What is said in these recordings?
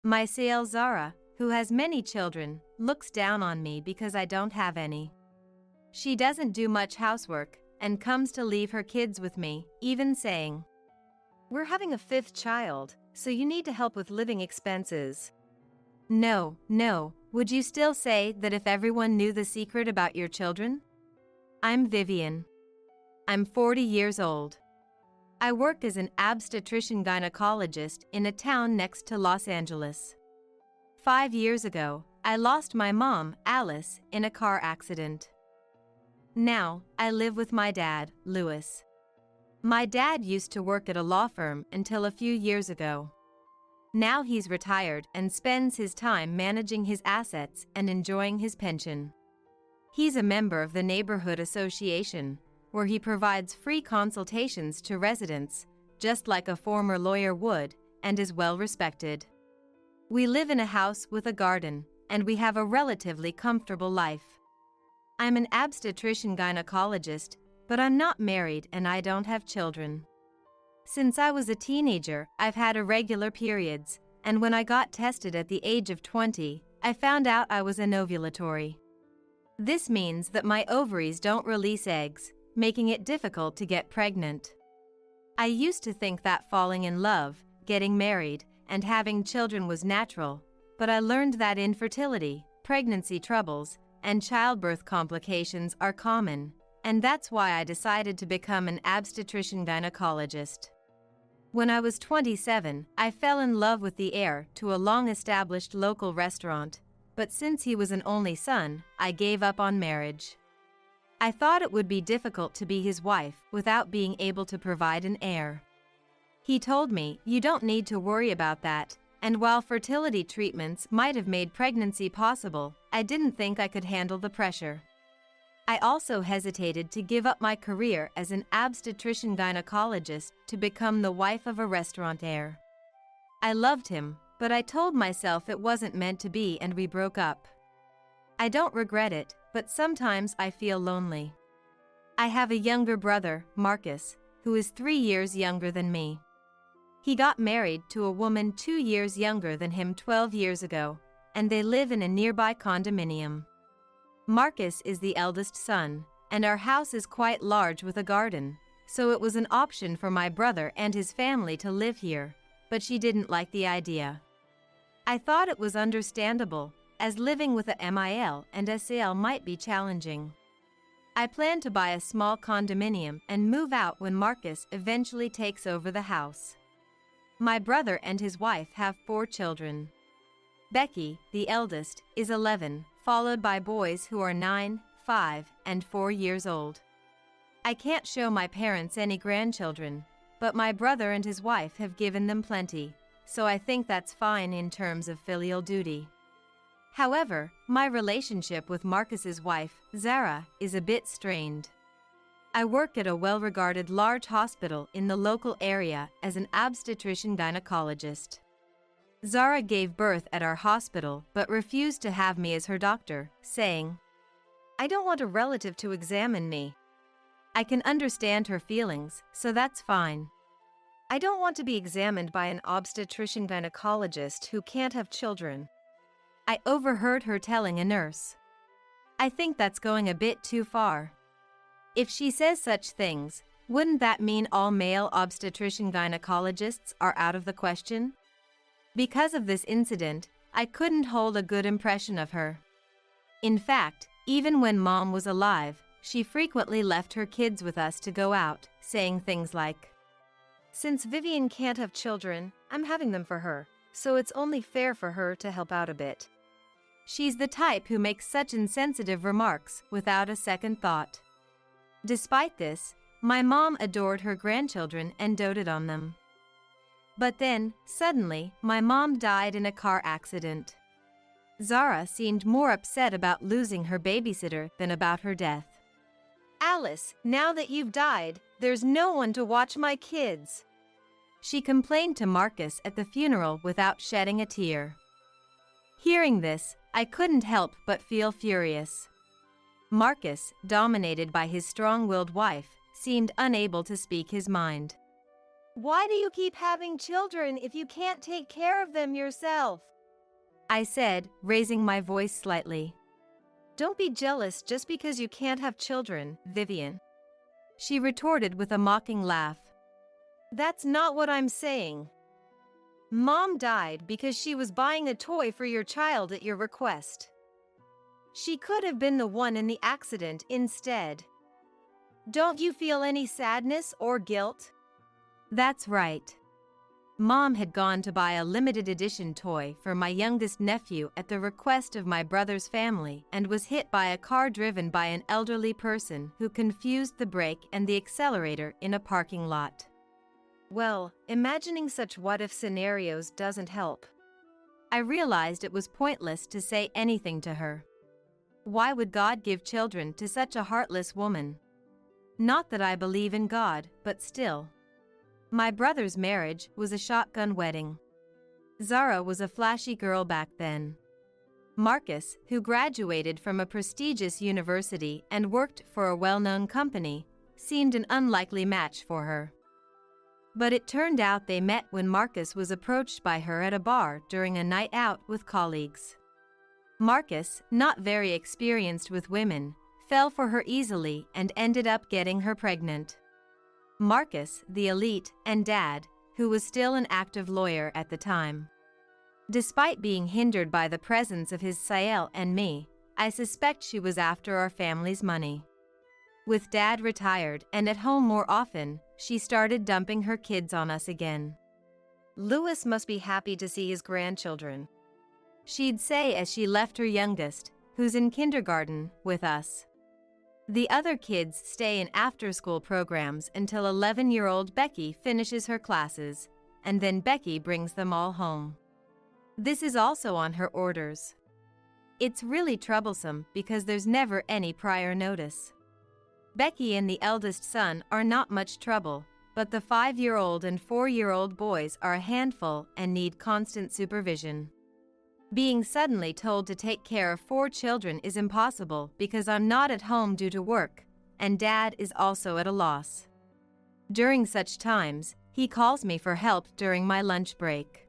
My SIL Zara, who has many children, looks down on me because I don't have any. She doesn't do much housework and comes to leave her kids with me, even saying, "We're having a fifth child, so you need to help with living expenses." No, would you still say that if everyone knew the secret about your children? I'm Vivian. I'm 40 years old. I work as an obstetrician-gynecologist in a town next to Los Angeles. 5 years ago, I lost my mom, Alice, in a car accident. Now, I live with my dad, Louis. My dad used to work at a law firm until a few years ago. Now he's retired and spends his time managing his assets and enjoying his pension. He's a member of the neighborhood association, where he provides free consultations to residents, just like a former lawyer would, and is well respected. We live in a house with a garden, and we have a relatively comfortable life. I'm an obstetrician-gynecologist, but I'm not married and I don't have children. Since I was a teenager, I've had irregular periods, and when I got tested at the age of 20, I found out I was anovulatory. This means that my ovaries don't release eggs, making it difficult to get pregnant. I used to think that falling in love, getting married, and having children was natural, but I learned that infertility, pregnancy troubles, and childbirth complications are common, and that's why I decided to become an obstetrician-gynecologist. When I was 27, I fell in love with the heir to a long-established local restaurant, but since he was an only son, I gave up on marriage. I thought it would be difficult to be his wife without being able to provide an heir. He told me, "You don't need to worry about that," and while fertility treatments might have made pregnancy possible, I didn't think I could handle the pressure. I also hesitated to give up my career as an obstetrician-gynecologist to become the wife of a restaurant heir. I loved him, but I told myself it wasn't meant to be and we broke up. I don't regret it, but sometimes I feel lonely. I have a younger brother, Marcus, who is 3 years younger than me. He got married to a woman 2 years younger than him 12 years ago, and they live in a nearby condominium. Marcus is the eldest son, and our house is quite large with a garden, so it was an option for my brother and his family to live here, but she didn't like the idea. I thought it was understandable, as living with a MIL and SIL might be challenging. I plan to buy a small condominium and move out when Marcus eventually takes over the house. My brother and his wife have 4 children. Becky, the eldest, is 11, followed by boys who are 9, 5, and 4 years old. I can't show my parents any grandchildren, but my brother and his wife have given them plenty, so I think that's fine in terms of filial duty. However, my relationship with Marcus's wife, Zara, is a bit strained. I work at a well-regarded large hospital in the local area as an obstetrician-gynecologist. Zara gave birth at our hospital but refused to have me as her doctor, saying, "I don't want a relative to examine me." I can understand her feelings, so that's fine. I don't want to be examined by an obstetrician-gynecologist who can't have children. I overheard her telling a nurse, "I think that's going a bit too far." If she says such things, wouldn't that mean all male obstetrician-gynecologists are out of the question? Because of this incident, I couldn't hold a good impression of her. In fact, even when Mom was alive, she frequently left her kids with us to go out, saying things like, "Since Vivian can't have children, I'm having them for her, so it's only fair for her to help out a bit." She's the type who makes such insensitive remarks without a second thought. Despite this, my mom adored her grandchildren and doted on them. But then, suddenly, my mom died in a car accident. Zara seemed more upset about losing her babysitter than about her death. "Alice, now that you've died, there's no one to watch my kids," she complained to Marcus at the funeral without shedding a tear. Hearing this, I couldn't help but feel furious. Marcus, dominated by his strong-willed wife, seemed unable to speak his mind. Why do you keep having children if you can't take care of them yourself? I said, raising my voice slightly. Don't be jealous just because you can't have children, Vivian. She retorted with a mocking laugh. That's not what I'm saying. Mom died because she was buying a toy for your child at your request. She could have been the one in the accident instead. Don't you feel any sadness or guilt? That's right. Mom had gone to buy a limited edition toy for my youngest nephew at the request of my brother's family and was hit by a car driven by an elderly person who confused the brake and the accelerator in a parking lot. Well, imagining such what-if scenarios doesn't help. I realized it was pointless to say anything to her. Why would God give children to such a heartless woman? Not that I believe in God, but still. My brother's marriage was a shotgun wedding. Zara was a flashy girl back then. Marcus, who graduated from a prestigious university and worked for a well-known company, seemed an unlikely match for her. But it turned out they met when Marcus was approached by her at a bar during a night out with colleagues. Marcus, not very experienced with women, fell for her easily and ended up getting her pregnant. Marcus, the elite, and Dad, who was still an active lawyer at the time. Despite being hindered by the presence of his SIL and me, I suspect she was after our family's money. With Dad retired and at home more often, she started dumping her kids on us again. Louis must be happy to see his grandchildren, she'd say as she left her youngest, who's in kindergarten, with us. The other kids stay in after-school programs until 11-year-old Becky finishes her classes, and then Becky brings them all home. This is also on her orders. It's really troublesome because there's never any prior notice. Becky and the eldest son are not much trouble, but the 5-year-old and 4-year-old boys are a handful and need constant supervision. Being suddenly told to take care of 4 children is impossible because I'm not at home due to work, and Dad is also at a loss. During such times, he calls me for help during my lunch break.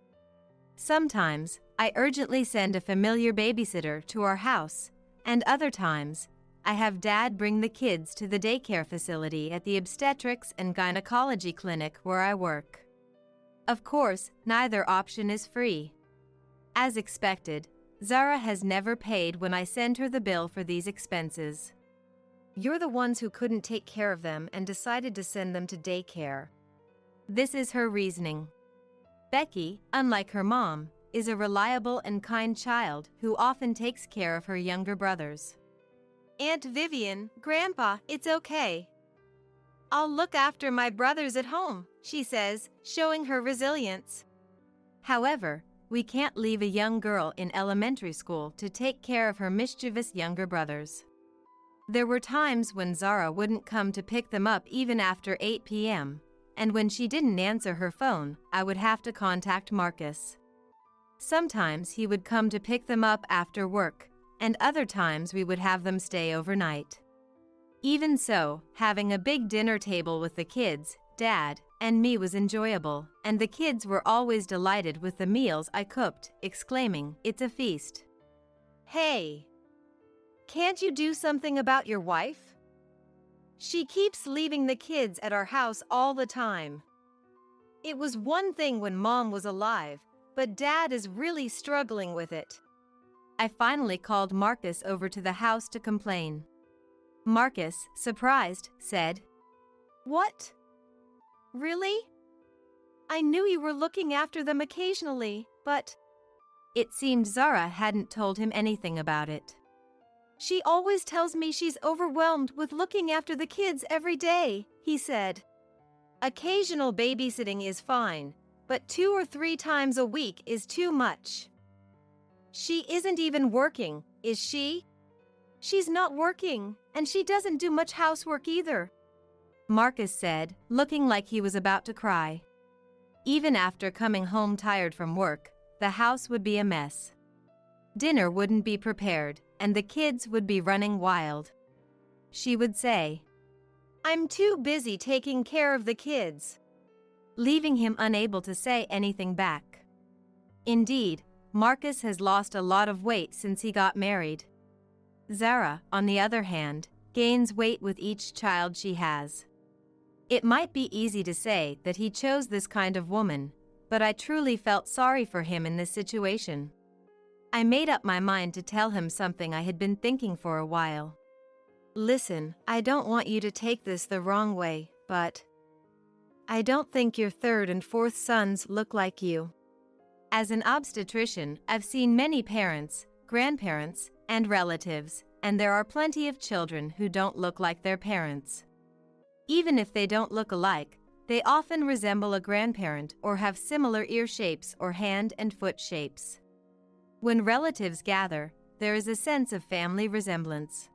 Sometimes, I urgently send a familiar babysitter to our house, and other times, I have Dad bring the kids to the daycare facility at the obstetrics and gynecology clinic where I work. Of course, neither option is free. As expected, Zara has never paid when I send her the bill for these expenses. You're the ones who couldn't take care of them and decided to send them to daycare. This is her reasoning. Becky, unlike her mom, is a reliable and kind child who often takes care of her younger brothers. Aunt Vivian, Grandpa, it's okay. I'll look after my brothers at home, she says, showing her resilience. However, we can't leave a young girl in elementary school to take care of her mischievous younger brothers. There were times when Zara wouldn't come to pick them up even after 8 p.m., and when she didn't answer her phone, I would have to contact Marcus. Sometimes he would come to pick them up after work, and other times we would have them stay overnight. Even so, having a big dinner table with the kids, Dad, and me was enjoyable, and the kids were always delighted with the meals I cooked, exclaiming, "It's a feast." Hey! Can't you do something about your wife? She keeps leaving the kids at our house all the time. It was one thing when Mom was alive, but Dad is really struggling with it. I finally called Marcus over to the house to complain. Marcus, surprised, said, "What? Really? I knew you were looking after them occasionally, but..." It seemed Zara hadn't told him anything about it. She always tells me she's overwhelmed with looking after the kids every day, he said. Occasional babysitting is fine, but 2 or 3 times a week is too much. She isn't even working, is she? She's not working, and she doesn't do much housework either, Marcus said, looking like he was about to cry. Even after coming home tired from work, the house would be a mess. Dinner wouldn't be prepared, and the kids would be running wild. She would say, "I'm too busy taking care of the kids." leaving him unable to say anything back. Indeed, Marcus has lost a lot of weight since he got married. Zara, on the other hand, gains weight with each child she has. It might be easy to say that he chose this kind of woman, but I truly felt sorry for him in this situation. I made up my mind to tell him something I had been thinking for a while. Listen, I don't want you to take this the wrong way, but I don't think your third and fourth sons look like you. As an obstetrician, I've seen many parents, grandparents, and relatives, and there are plenty of children who don't look like their parents. Even if they don't look alike, they often resemble a grandparent or have similar ear shapes or hand and foot shapes. When relatives gather, there is a sense of family resemblance.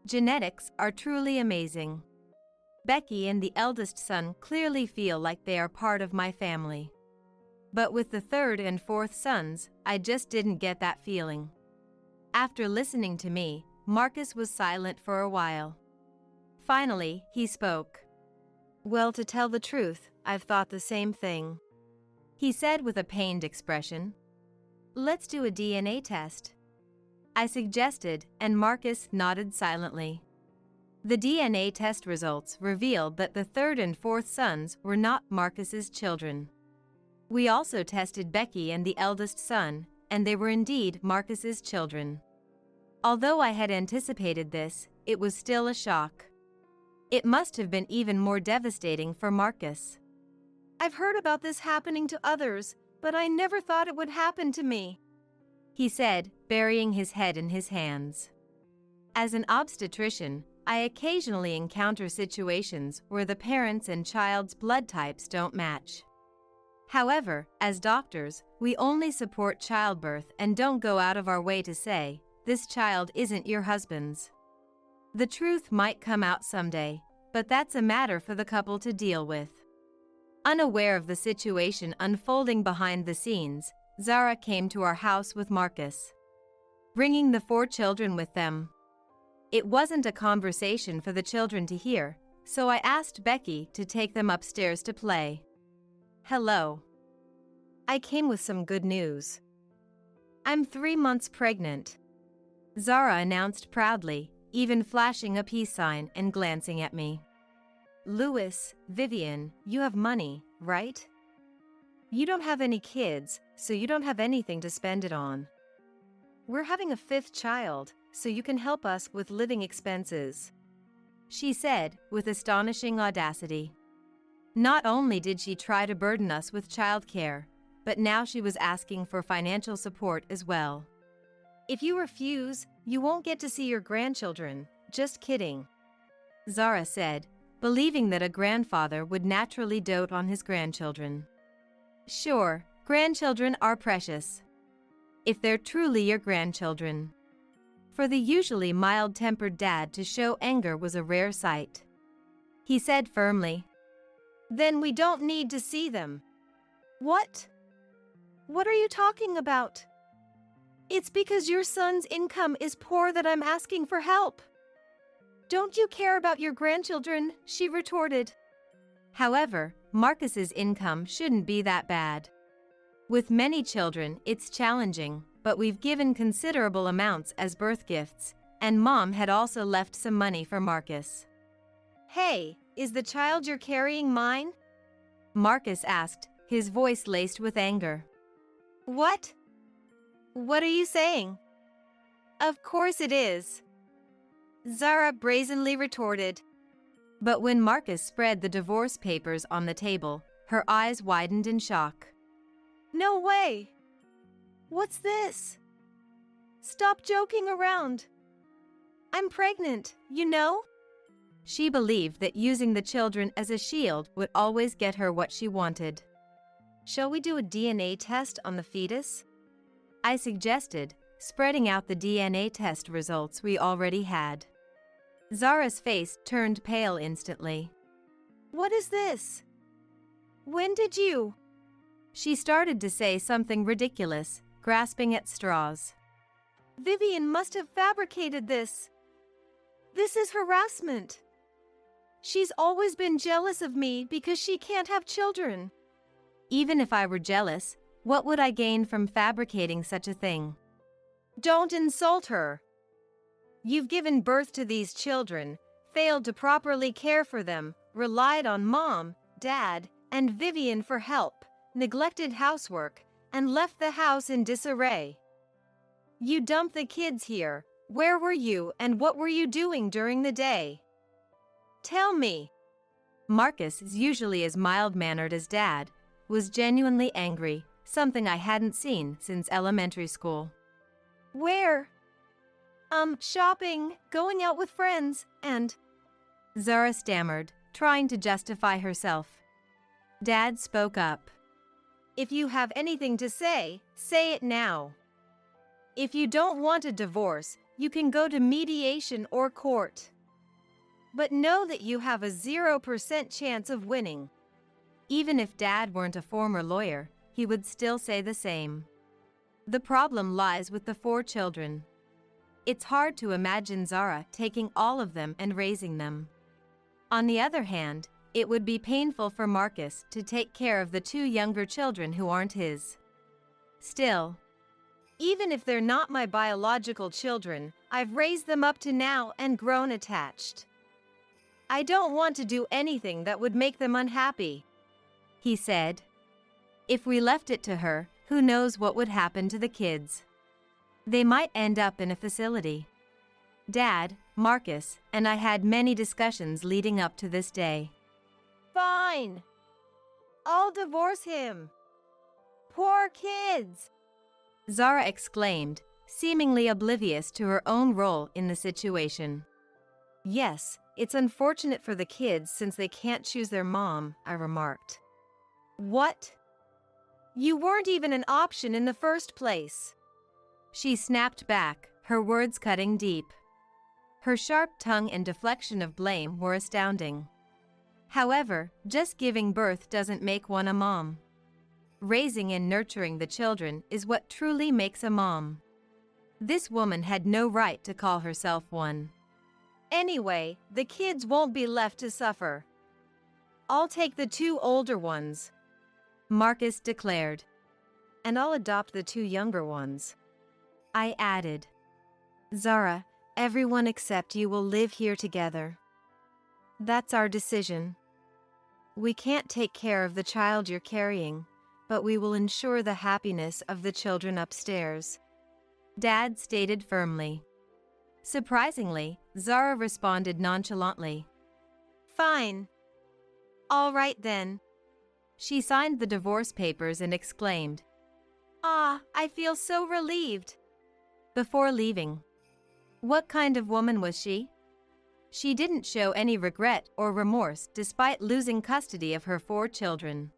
Genetics are truly amazing. Becky and the eldest son clearly feel like they are part of my family. But with the third and fourth sons, I just didn't get that feeling. After listening to me, Marcus was silent for a while. Finally, he spoke. Well, to tell the truth, I've thought the same thing. He said with a pained expression. Let's do a DNA test. I suggested, and Marcus nodded silently. The DNA test results revealed that the third and fourth sons were not Marcus's children. We also tested Becky and the eldest son, and they were indeed Marcus's children. Although I had anticipated this, it was still a shock. It must have been even more devastating for Marcus. I've heard about this happening to others, but I never thought it would happen to me, he said, burying his head in his hands. As an obstetrician, I occasionally encounter situations where the parents' and child's blood types don't match. However, as doctors, we only support childbirth and don't go out of our way to say, this child isn't your husband's. The truth might come out someday, but that's a matter for the couple to deal with. Unaware of the situation unfolding behind the scenes, Zara came to our house with Marcus, bringing the 4 children with them. It wasn't a conversation for the children to hear, so I asked Becky to take them upstairs to play. Hello. I came with some good news. I'm 3 months pregnant, Zara announced proudly, even flashing a peace sign and glancing at me. Louis, Vivian, you have money, right? You don't have any kids, so you don't have anything to spend it on. We're having a 5th child, so you can help us with living expenses, she said with astonishing audacity. Not only did she try to burden us with childcare, but now she was asking for financial support as well. If you refuse, you won't get to see your grandchildren. Just kidding, Zara said, believing that a grandfather would naturally dote on his grandchildren. Sure, grandchildren are precious, if they're truly your grandchildren. For the usually mild-tempered dad to show anger was a rare sight. He said firmly, Then we don't need to see them. What? What are you talking about? It's because your son's income is poor that I'm asking for help. Don't you care about your grandchildren? She retorted. However, Marcus's income shouldn't be that bad. With many children, it's challenging, but we've given considerable amounts as birth gifts, and Mom had also left some money for Marcus. Hey, is the child you're carrying mine? Marcus asked, his voice laced with anger. What? What are you saying? Of course it is, Zara brazenly retorted. But when Marcus spread the divorce papers on the table, her eyes widened in shock. No way! What's this? Stop joking around. I'm pregnant, you know? She believed that using the children as a shield would always get her what she wanted. Shall we do a DNA test on the fetus? I suggested, spreading out the DNA test results we already had. Zara's face turned pale instantly. What is this? When did you? She started to say something ridiculous, grasping at straws. Vivian must have fabricated this. This is harassment. She's always been jealous of me because she can't have children. Even if I were jealous, what would I gain from fabricating such a thing? Don't insult her. You've given birth to these children, failed to properly care for them, relied on Mom, Dad, and Vivian for help, neglected housework, and left the house in disarray. You dumped the kids here. Where were you and what were you doing during the day? Tell me. Marcus, usually as mild-mannered as Dad, was genuinely angry, something I hadn't seen since elementary school. Where? Shopping, going out with friends, and… Zara stammered, trying to justify herself. Dad spoke up. If you have anything to say it now. If you don't want a divorce, you can go to mediation or court. But know that you have a 0% chance of winning. Even if Dad weren't a former lawyer, he would still say the same. The problem lies with the 4 children. It's hard to imagine Zara taking all of them and raising them. On the other hand, it would be painful for Marcus to take care of the 2 younger children who aren't his. Still, even if they're not my biological children, I've raised them up to now and grown attached. I don't want to do anything that would make them unhappy, he said. If we left it to her, who knows what would happen to the kids? They might end up in a facility. Dad, Marcus, and I had many discussions leading up to this day. Fine. I'll divorce him. Poor kids, Zara exclaimed, seemingly oblivious to her own role in the situation. Yes, it's unfortunate for the kids since they can't choose their mom, I remarked. What? You weren't even an option in the first place. She snapped back, her words cutting deep. Her sharp tongue and deflection of blame were astounding. However, just giving birth doesn't make one a mom. Raising and nurturing the children is what truly makes a mom. This woman had no right to call herself one. Anyway, the kids won't be left to suffer. I'll take the 2 older ones, Marcus declared. And I'll adopt the 2 younger ones, I added. Zara, everyone except you will live here together. That's our decision. We can't take care of the child you're carrying, but we will ensure the happiness of the children upstairs, Dad stated firmly. Surprisingly, Zara responded nonchalantly. Fine. All right then. She signed the divorce papers and exclaimed, Ah, I feel so relieved, before leaving. What kind of woman was she? She didn't show any regret or remorse despite losing custody of her 4 children.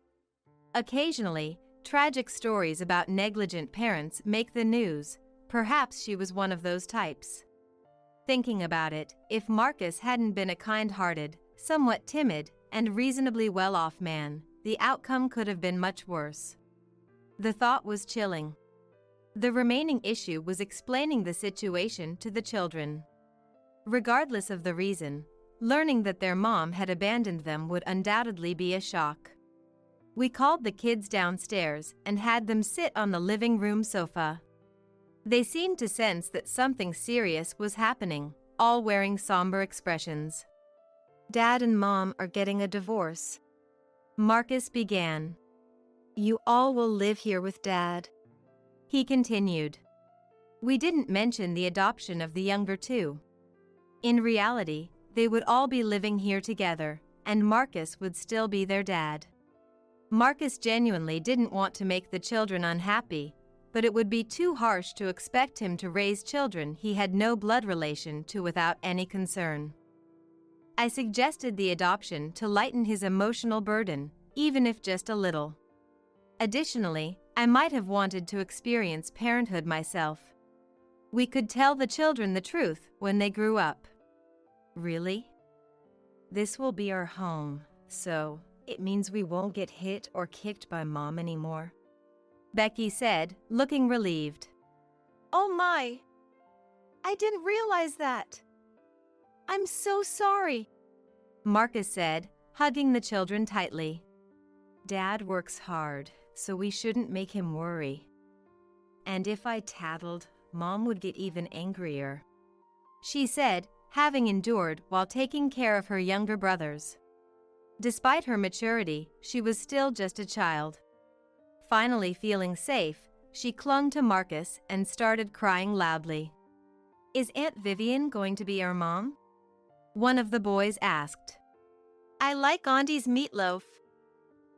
Occasionally, tragic stories about negligent parents make the news. Perhaps she was one of those types. Thinking about it, if Marcus hadn't been a kind-hearted, somewhat timid, and reasonably well-off man, the outcome could have been much worse. The thought was chilling. The remaining issue was explaining the situation to the children. Regardless of the reason, learning that their mom had abandoned them would undoubtedly be a shock. We called the kids downstairs and had them sit on the living room sofa. They seemed to sense that something serious was happening, all wearing somber expressions. Dad and Mom are getting a divorce, Marcus began. You all will live here with Dad, he continued. We didn't mention the adoption of the younger 2. In reality, they would all be living here together, and Marcus would still be their dad. Marcus genuinely didn't want to make the children unhappy, but it would be too harsh to expect him to raise children he had no blood relation to without any concern. I suggested the adoption to lighten his emotional burden, even if just a little. Additionally, I might have wanted to experience parenthood myself. We could tell the children the truth when they grew up. Really? This will be our home, so it means we won't get hit or kicked by Mom anymore, Becky said, looking relieved. Oh my! I didn't realize that. I'm so sorry. Marcus said, hugging the children tightly. Dad works hard, so we shouldn't make him worry. And if I tattled, Mom would get even angrier, she said, having endured while taking care of her younger brothers. Despite her maturity, she was still just a child. Finally feeling safe, she clung to Marcus and started crying loudly. Is Aunt Vivian going to be our mom? One of the boys asked. I like Auntie's meatloaf.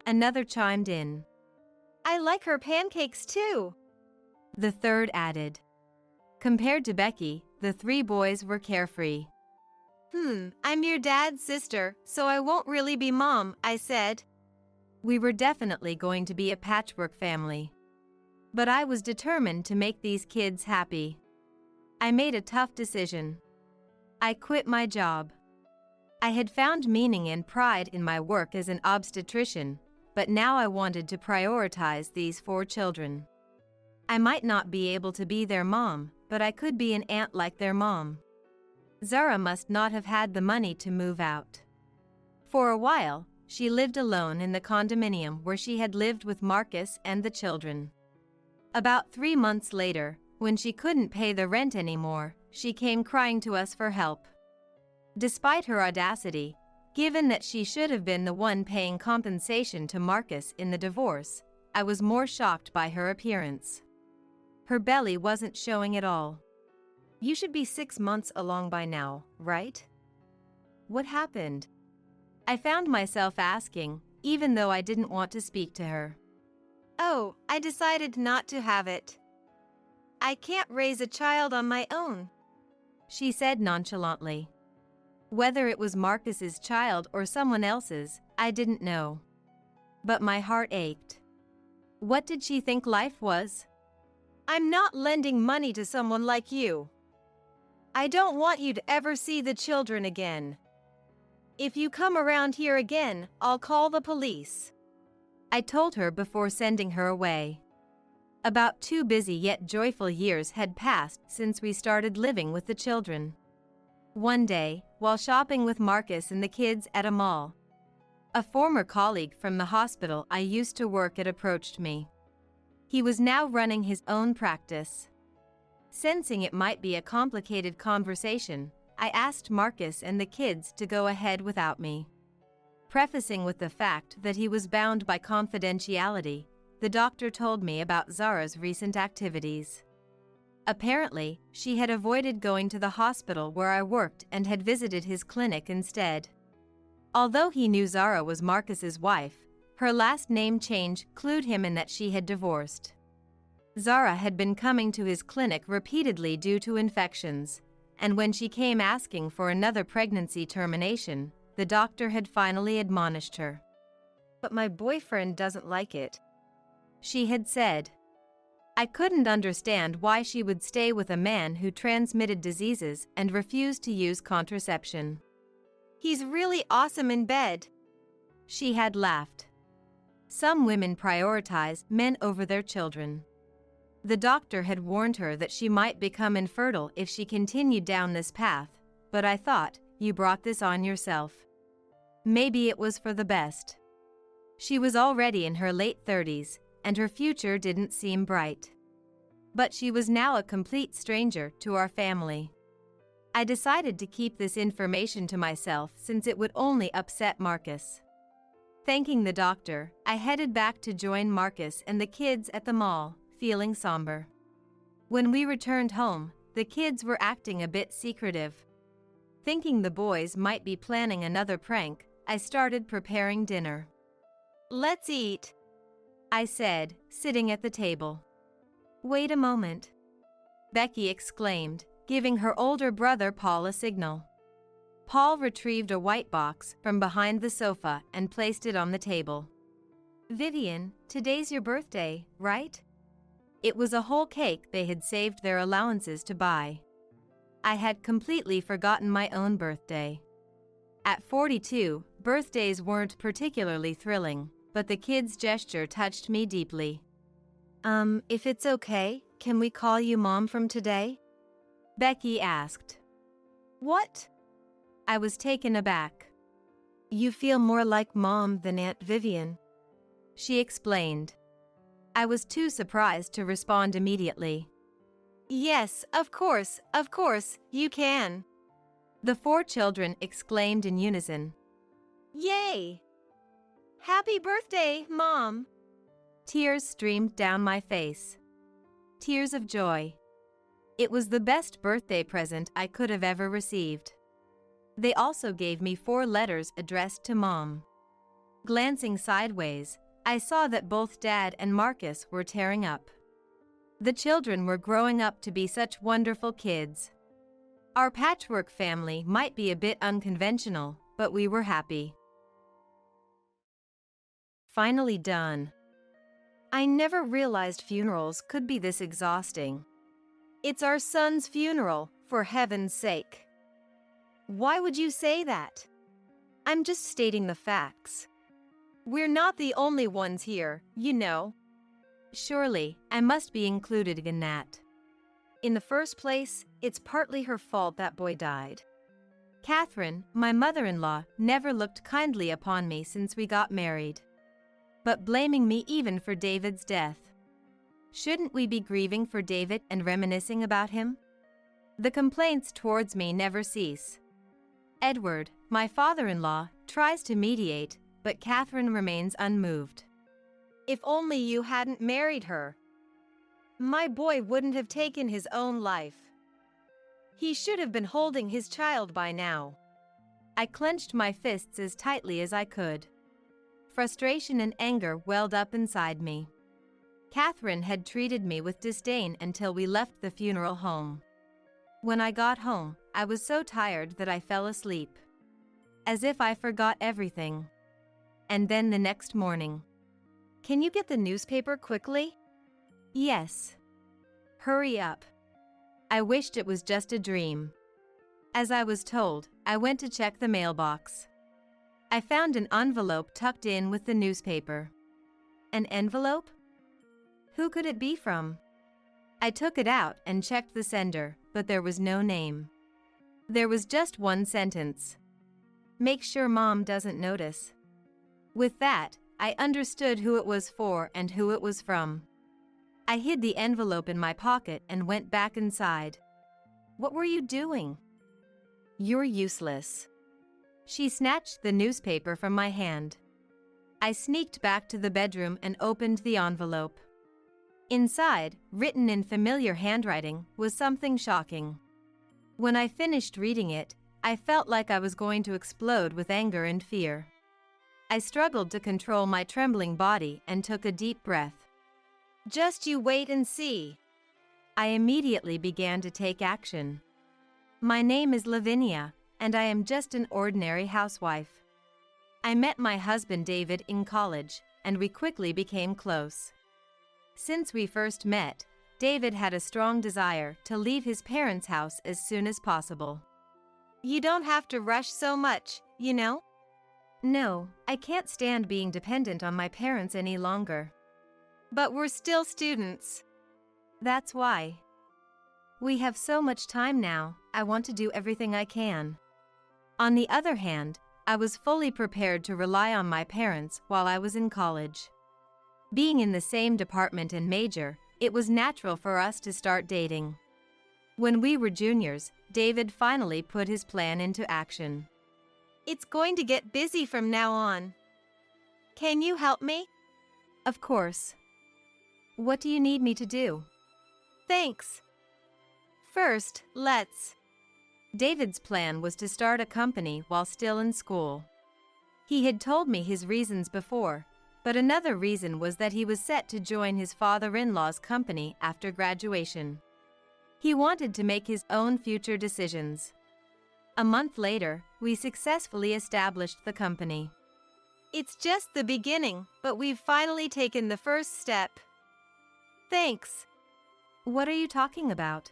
Another chimed in. I like her pancakes too, the third added. Compared to Becky, the three boys were carefree. I'm your dad's sister, so I won't really be mom, I said. We were definitely going to be a patchwork family. But I was determined to make these kids happy. I made a tough decision. I quit my job. I had found meaning and pride in my work as an obstetrician, but now I wanted to prioritize these 4 children. I might not be able to be their mom, but I could be an aunt like their mom. Zara must not have had the money to move out. For a while, she lived alone in the condominium where she had lived with Marcus and the children. About 3 months later, when she couldn't pay the rent anymore, she came crying to us for help. Despite her audacity, given that she should have been the one paying compensation to Marcus in the divorce, I was more shocked by her appearance. Her belly wasn't showing at all. You should be 6 months along by now, right? What happened? I found myself asking, even though I didn't want to speak to her. Oh, I decided not to have it. I can't raise a child on my own, she said nonchalantly. Whether it was Marcus's child or someone else's, I didn't know. But my heart ached. What did she think life was? I'm not lending money to someone like you. I don't want you to ever see the children again. If you come around here again, I'll call the police, I told her before sending her away. About 2 busy yet joyful years had passed since we started living with the children. One day, while shopping with Marcus and the kids at a mall, a former colleague from the hospital I used to work at approached me. He was now running his own practice. Sensing it might be a complicated conversation, I asked Marcus and the kids to go ahead without me. Prefacing with the fact that he was bound by confidentiality, the doctor told me about Zara's recent activities. Apparently, she had avoided going to the hospital where I worked and had visited his clinic instead. Although he knew Zara was Marcus's wife, her last name change clued him in that she had divorced. Zara had been coming to his clinic repeatedly due to infections, and when she came asking for another pregnancy termination, the doctor had finally admonished her. But my boyfriend doesn't like it, she had said. I couldn't understand why she would stay with a man who transmitted diseases and refused to use contraception. He's really awesome in bed, she had laughed. Some women prioritize men over their children. The doctor had warned her that she might become infertile if she continued down this path, but I thought, you brought this on yourself. Maybe it was for the best. She was already in her late 30s, and her future didn't seem bright. But she was now a complete stranger to our family. I decided to keep this information to myself since it would only upset Marcus. Thanking the doctor, I headed back to join Marcus and the kids at the mall, feeling somber. When we returned home, the kids were acting a bit secretive. Thinking the boys might be planning another prank, I started preparing dinner. Let's eat, I said, sitting at the table. Wait a moment, Becky exclaimed, giving her older brother Paul a signal. Paul retrieved a white box from behind the sofa and placed it on the table. Vivian, today's your birthday, right? It was a whole cake they had saved their allowances to buy. I had completely forgotten my own birthday. At 42, birthdays weren't particularly thrilling, but the kid's gesture touched me deeply. If it's okay, can we call you Mom from today? Becky asked. What? I was taken aback. You feel more like Mom than Aunt Vivian, she explained. I was too surprised to respond immediately. Yes, of course, you can. The 4 children exclaimed in unison. Yay! Happy birthday, Mom! Tears streamed down my face. Tears of joy. It was the best birthday present I could have ever received. They also gave me 4 letters addressed to Mom. Glancing sideways, I saw that both Dad and Marcus were tearing up. The children were growing up to be such wonderful kids. Our patchwork family might be a bit unconventional, but we were happy. Finally done. I never realized funerals could be this exhausting. It's our son's funeral, for heaven's sake. Why would you say that? I'm just stating the facts. We're not the only ones here, you know. Surely, I must be included in that. In the first place, it's partly her fault that boy died. Catherine, my mother-in-law, never looked kindly upon me since we got married. But blaming me even for David's death. Shouldn't we be grieving for David and reminiscing about him? The complaints towards me never cease. Edward, my father-in-law, tries to mediate, but Catherine remains unmoved. If only you hadn't married her. My boy wouldn't have taken his own life. He should have been holding his child by now. I clenched my fists as tightly as I could. Frustration and anger welled up inside me. Catherine had treated me with disdain until we left the funeral home. When I got home, I was so tired that I fell asleep. As if I forgot everything. And then the next morning. Can you get the newspaper quickly? Yes. Hurry up. I wished it was just a dream. As I was told, I went to check the mailbox. I found an envelope tucked in with the newspaper. An envelope? Who could it be from? I took it out and checked the sender, but there was no name. There was just one sentence. Make sure Mom doesn't notice. With that, I understood who it was for and who it was from. I hid the envelope in my pocket and went back inside. What were you doing? You're useless. She snatched the newspaper from my hand. I sneaked back to the bedroom and opened the envelope. Inside, written in familiar handwriting, was something shocking. When I finished reading it, I felt like I was going to explode with anger and fear. I struggled to control my trembling body and took a deep breath. Just you wait and see. I immediately began to take action. My name is Lavinia, and I am just an ordinary housewife. I met my husband David in college, and we quickly became close. Since we first met, David had a strong desire to leave his parents' house as soon as possible. You don't have to rush so much, you know? No, I can't stand being dependent on my parents any longer. But we're still students. That's why. We have so much time now, I want to do everything I can. On the other hand, I was fully prepared to rely on my parents while I was in college. Being in the same department and major, it was natural for us to start dating. When we were juniors, David finally put his plan into action. It's going to get busy from now on. Can you help me? Of course. What do you need me to do? Thanks. First, let's. David's plan was to start a company while still in school. He had told me his reasons before, but another reason was that he was set to join his father-in-law's company after graduation. He wanted to make his own future decisions. A month later, we successfully established the company. It's just the beginning, but we've finally taken the first step. Thanks. What are you talking about?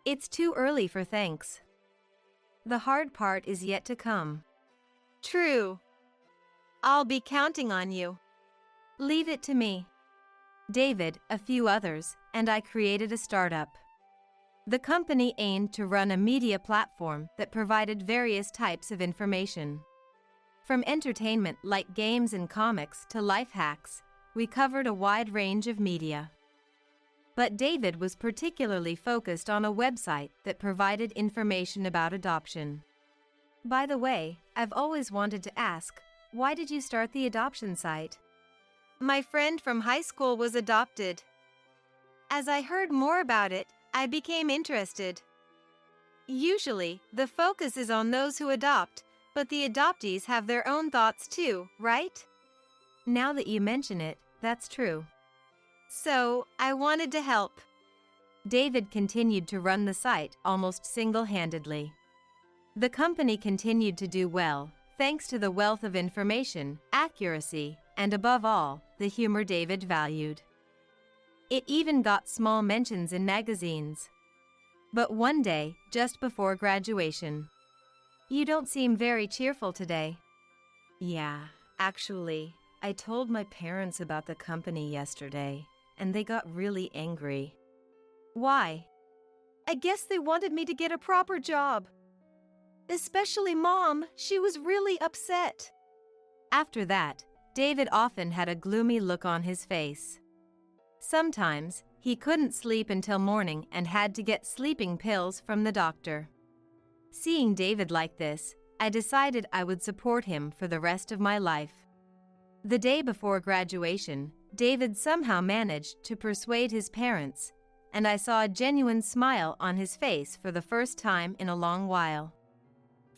It's too early for thanks. The hard part is yet to come. True. I'll be counting on you. Leave it to me. David, a few others, and I created a startup. The company aimed to run a media platform that provided various types of information. From entertainment like games and comics to life hacks, we covered a wide range of media. But David was particularly focused on a website that provided information about adoption. By the way, I've always wanted to ask, why did you start the adoption site? My friend from high school was adopted. As I heard more about it, I became interested. Usually, the focus is on those who adopt, but the adoptees have their own thoughts too, right? Now that you mention it, that's true. So, I wanted to help. David continued to run the site almost single-handedly. The company continued to do well, thanks to the wealth of information, accuracy, and above all, the humor David valued. It even got small mentions in magazines. But one day, just before graduation, you don't seem very cheerful today. Yeah, actually, I told my parents about the company yesterday, and they got really angry. Why? I guess they wanted me to get a proper job. Especially Mom, she was really upset. After that, David often had a gloomy look on his face. Sometimes, he couldn't sleep until morning and had to get sleeping pills from the doctor. Seeing David like this, I decided I would support him for the rest of my life. The day before graduation, David somehow managed to persuade his parents, and I saw a genuine smile on his face for the first time in a long while.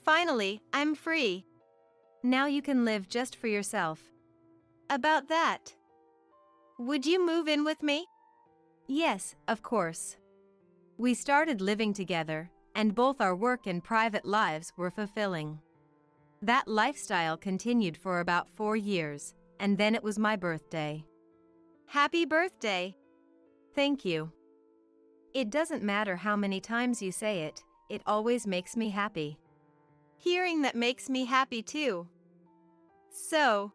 Finally, I'm free. Now you can live just for yourself. About that, would you move in with me? Yes, of course. We started living together, and both our work and private lives were fulfilling. That lifestyle continued for about 4 years, and then it was my birthday. Happy birthday! Thank you. It doesn't matter how many times you say it, it always makes me happy. Hearing that makes me happy too. So,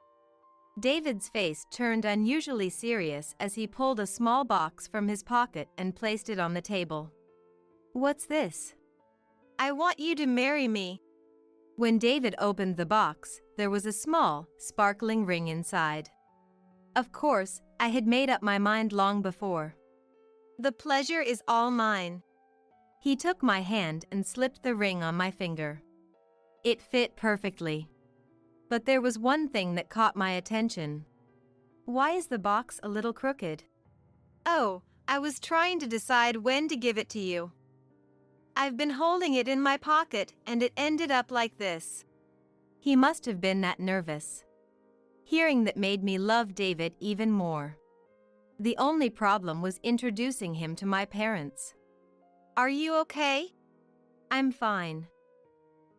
David's face turned unusually serious as he pulled a small box from his pocket and placed it on the table. What's this? I want you to marry me. When David opened the box, there was a small, sparkling ring inside. Of course, I had made up my mind long before. The pleasure is all mine. He took my hand and slipped the ring on my finger. It fit perfectly. But there was one thing that caught my attention. Why is the box a little crooked? Oh, I was trying to decide when to give it to you. I've been holding it in my pocket and it ended up like this. He must have been that nervous. Hearing that made me love David even more. The only problem was introducing him to my parents. Are you okay? I'm fine.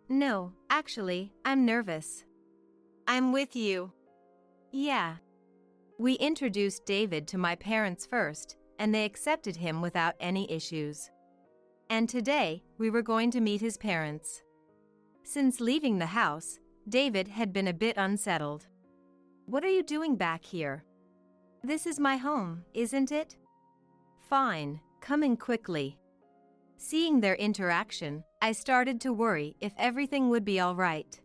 No, actually, I'm nervous. I'm with you. Yeah. We introduced David to my parents first, and they accepted him without any issues. And today, we were going to meet his parents. Since leaving the house, David had been a bit unsettled. What are you doing back here? This is my home, isn't it? Fine, coming quickly. Seeing their interaction, I started to worry if everything would be all right.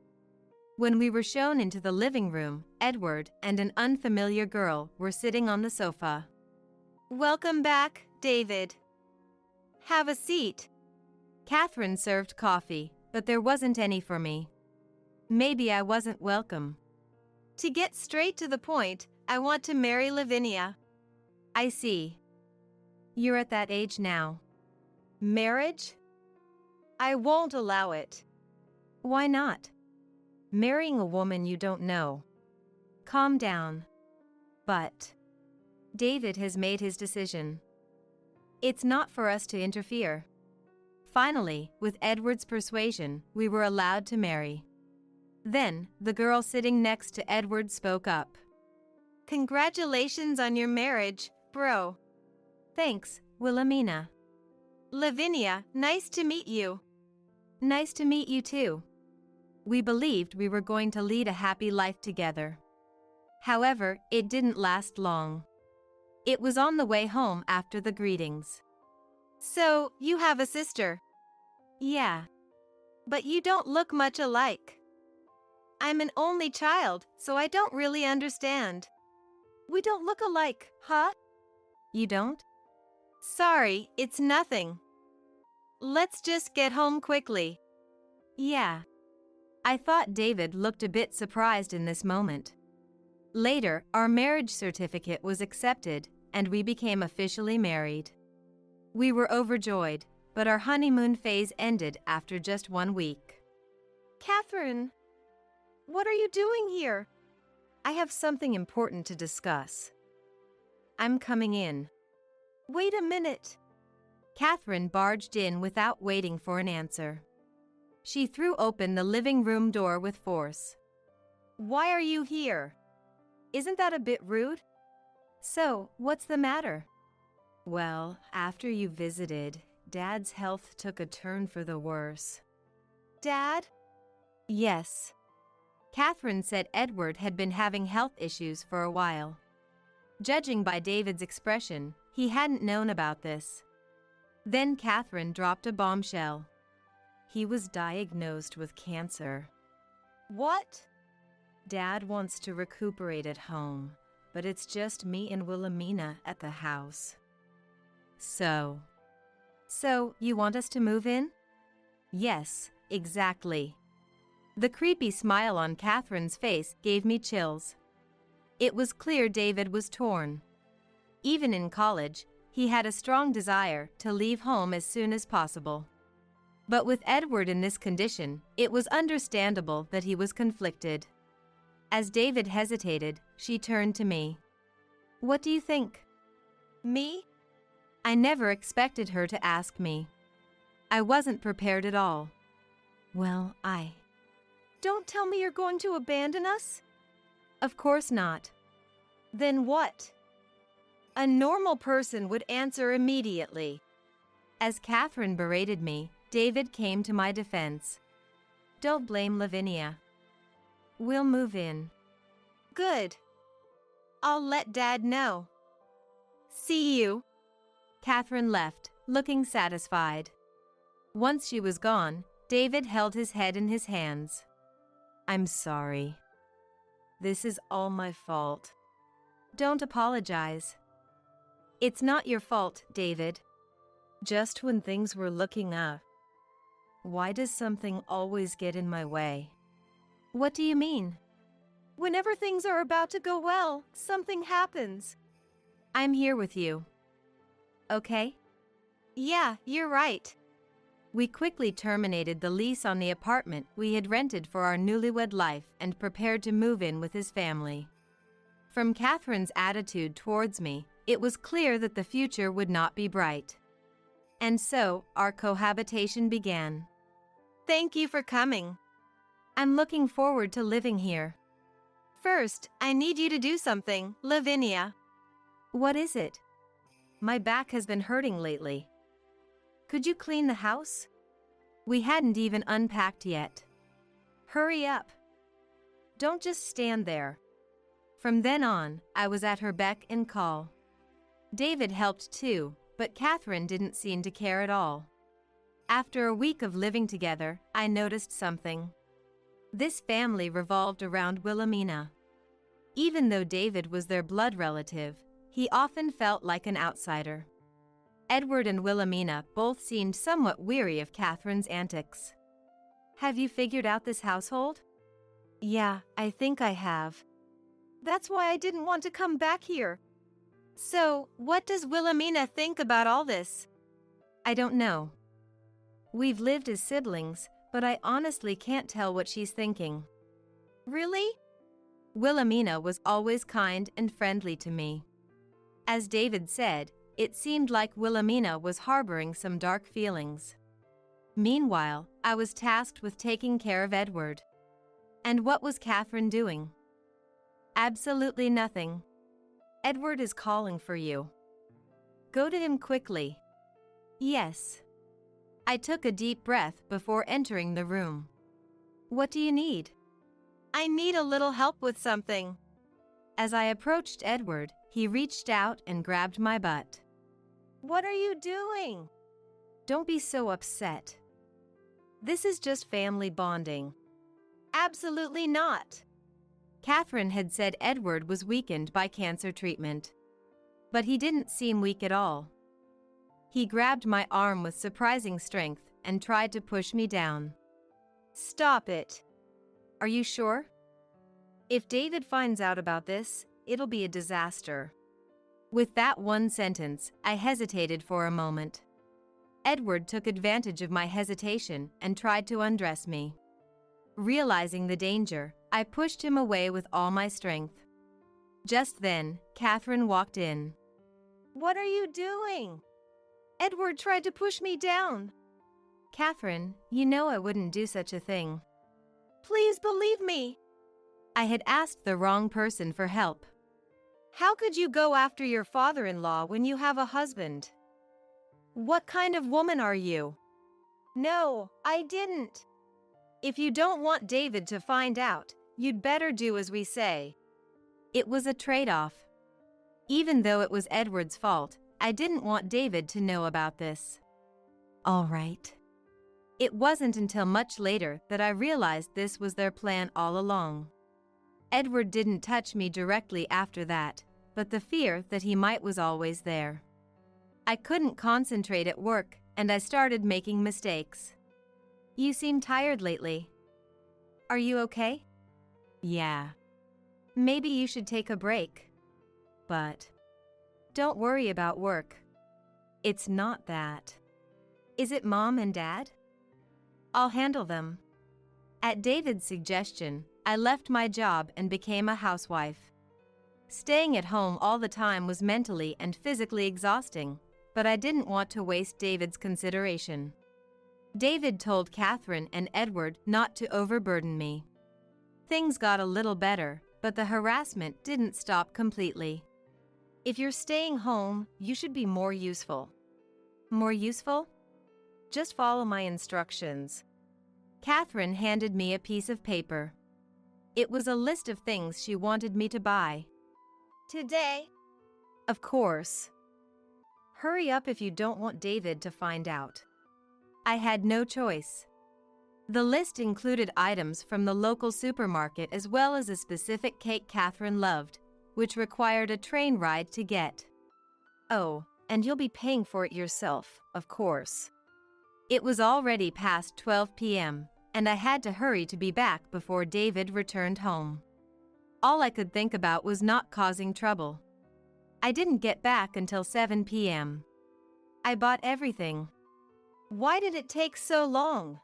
When we were shown into the living room, Edward and an unfamiliar girl were sitting on the sofa. Welcome back, David. Have a seat. Catherine served coffee, but there wasn't any for me. Maybe I wasn't welcome. To get straight to the point, I want to marry Lavinia. I see. You're at that age now. Marriage? I won't allow it. Why not? Marrying a woman you don't know. Calm down. But David has made his decision. It's not for us to interfere. Finally, with Edward's persuasion, we were allowed to marry. Then, the girl sitting next to Edward spoke up. Congratulations on your marriage, bro. Thanks, Wilhelmina. Lavinia, nice to meet you. Nice to meet you too. We believed we were going to lead a happy life together. However, it didn't last long. It was on the way home after the greetings. So, you have a sister? Yeah. But you don't look much alike. I'm an only child, so I don't really understand. We don't look alike, huh? You don't? Sorry, it's nothing. Let's just get home quickly. Yeah. I thought David looked a bit surprised in this moment. Later, our marriage certificate was accepted, and we became officially married. We were overjoyed, but our honeymoon phase ended after just 1 week. Catherine, what are you doing here? I have something important to discuss. I'm coming in. Wait a minute. Catherine barged in without waiting for an answer. She threw open the living room door with force. Why are you here? Isn't that a bit rude? So, what's the matter? Well, after you visited, Dad's health took a turn for the worse. Dad? Yes. Catherine said Edward had been having health issues for a while. Judging by David's expression, he hadn't known about this. Then Catherine dropped a bombshell. He was diagnosed with cancer. What? Dad wants to recuperate at home, but it's just me and Wilhelmina at the house. So you want us to move in? Yes, exactly. The creepy smile on Catherine's face gave me chills. It was clear David was torn. Even in college, he had a strong desire to leave home as soon as possible. But with Edward in this condition, it was understandable that he was conflicted. As David hesitated, she turned to me. What do you think? Me? I never expected her to ask me. I wasn't prepared at all. Well, Don't tell me you're going to abandon us? Of course not. Then what? A normal person would answer immediately. As Catherine berated me, David came to my defense. Don't blame Lavinia. We'll move in. Good. I'll let Dad know. See you. Catherine left, looking satisfied. Once she was gone, David held his head in his hands. I'm sorry. This is all my fault. Don't apologize. It's not your fault, David. Just when things were looking up. Why does something always get in my way? What do you mean? Whenever things are about to go well, something happens. I'm here with you. Okay? Yeah, you're right. We quickly terminated the lease on the apartment we had rented for our newlywed life and prepared to move in with his family. From Catherine's attitude towards me, it was clear that the future would not be bright. And so, our cohabitation began. Thank you for coming. I'm looking forward to living here. First, I need you to do something, Lavinia. What is it? My back has been hurting lately. Could you clean the house? We hadn't even unpacked yet. Hurry up. Don't just stand there. From then on, I was at her beck and call. David helped too, but Catherine didn't seem to care at all. After a week of living together, I noticed something. This family revolved around Wilhelmina. Even though David was their blood relative, he often felt like an outsider. Edward and Wilhelmina both seemed somewhat weary of Catherine's antics. Have you figured out this household? Yeah, I think I have. That's why I didn't want to come back here. So, what does Wilhelmina think about all this? I don't know. We've lived as siblings, but I honestly can't tell what she's thinking. Really? Wilhelmina was always kind and friendly to me. As David said, it seemed like Wilhelmina was harboring some dark feelings. Meanwhile, I was tasked with taking care of Edward. And what was Catherine doing? Absolutely nothing. Edward is calling for you. Go to him quickly. Yes. I took a deep breath before entering the room. What do you need? I need a little help with something. As I approached Edward, he reached out and grabbed my butt. What are you doing? Don't be so upset. This is just family bonding. Absolutely not. Catherine had said Edward was weakened by cancer treatment. But he didn't seem weak at all. He grabbed my arm with surprising strength and tried to push me down. Stop it. Are you sure? If David finds out about this, it'll be a disaster. With that one sentence, I hesitated for a moment. Edward took advantage of my hesitation and tried to undress me. Realizing the danger, I pushed him away with all my strength. Just then, Catherine walked in. What are you doing? Edward tried to push me down. Catherine, you know I wouldn't do such a thing. Please believe me. I had asked the wrong person for help. How could you go after your father-in-law when you have a husband? What kind of woman are you? No, I didn't. If you don't want David to find out, you'd better do as we say. It was a trade-off. Even though it was Edward's fault, I didn't want David to know about this. All right. It wasn't until much later that I realized this was their plan all along. Edward didn't touch me directly after that, but the fear that he might was always there. I couldn't concentrate at work, and I started making mistakes. You seem tired lately. Are you okay? Yeah. Maybe you should take a break. But don't worry about work. It's not that. Is it Mom and Dad? I'll handle them. At David's suggestion, I left my job and became a housewife. Staying at home all the time was mentally and physically exhausting, but I didn't want to waste David's consideration. David told Catherine and Edward not to overburden me. Things got a little better, but the harassment didn't stop completely. If you're staying home, you should be more useful. More useful? Just follow my instructions. Catherine handed me a piece of paper. It was a list of things she wanted me to buy. Today? Of course. Hurry up if you don't want David to find out. I had no choice. The list included items from the local supermarket as well as a specific cake Catherine loved, which required a train ride to get. Oh, and you'll be paying for it yourself, of course. It was already past 12 p.m., and I had to hurry to be back before David returned home. All I could think about was not causing trouble. I didn't get back until 7 p.m. I bought everything. Why did it take so long?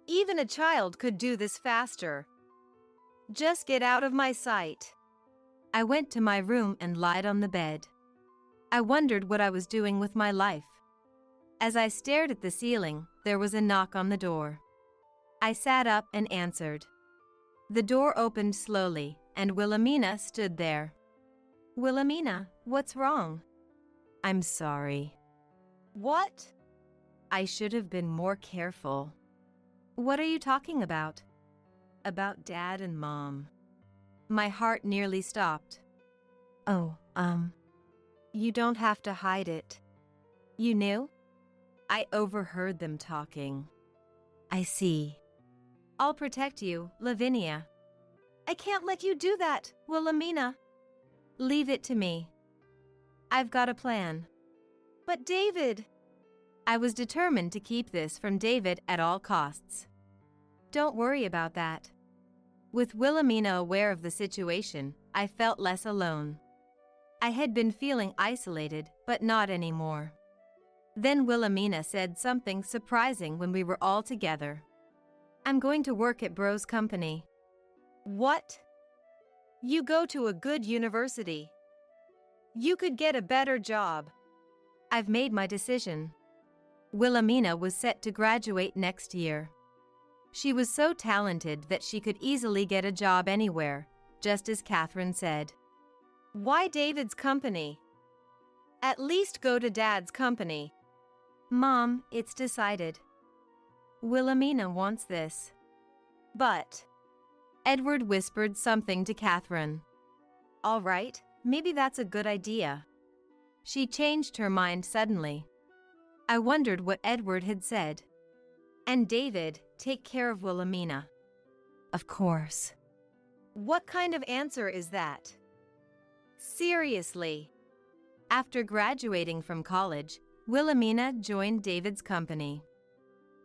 Even a child could do this faster. Just get out of my sight. I went to my room and lied on the bed. I wondered what I was doing with my life. As I stared at the ceiling, there was a knock on the door. I sat up and answered. The door opened slowly, and Wilhelmina stood there. Wilhelmina, what's wrong? I'm sorry. What? I should have been more careful. What are you talking about? About Dad and Mom. My heart nearly stopped. Oh, you don't have to hide it. You knew? I overheard them talking. I see. I'll protect you, Lavinia. I can't let you do that, Wilhelmina. Leave it to me. I've got a plan. But David... I was determined to keep this from David at all costs. Don't worry about that. With Wilhelmina aware of the situation, I felt less alone. I had been feeling isolated, but not anymore. Then Wilhelmina said something surprising when we were all together. I'm going to work at Bro's company. What? You go to a good university. You could get a better job. I've made my decision. Wilhelmina was set to graduate next year. She was so talented that she could easily get a job anywhere, just as Catherine said. Why David's company? At least go to Dad's company. Mom, it's decided. Wilhelmina wants this. But... Edward whispered something to Catherine. All right, maybe that's a good idea. She changed her mind suddenly. I wondered what Edward had said. And David, take care of Wilhelmina. Of course. What kind of answer is that? Seriously. After graduating from college, Wilhelmina joined David's company.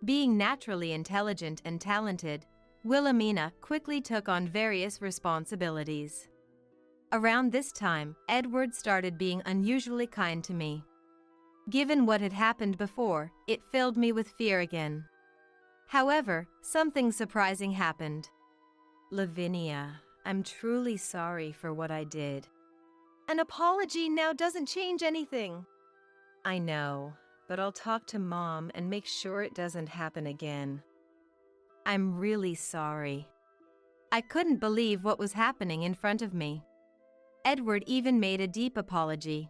Being naturally intelligent and talented, Wilhelmina quickly took on various responsibilities. Around this time, Edward started being unusually kind to me. Given what had happened before, it filled me with fear again. However, something surprising happened. Lavinia, I'm truly sorry for what I did. An apology now doesn't change anything. I know, but I'll talk to Mom and make sure it doesn't happen again. I'm really sorry. I couldn't believe what was happening in front of me. Edward even made a deep apology.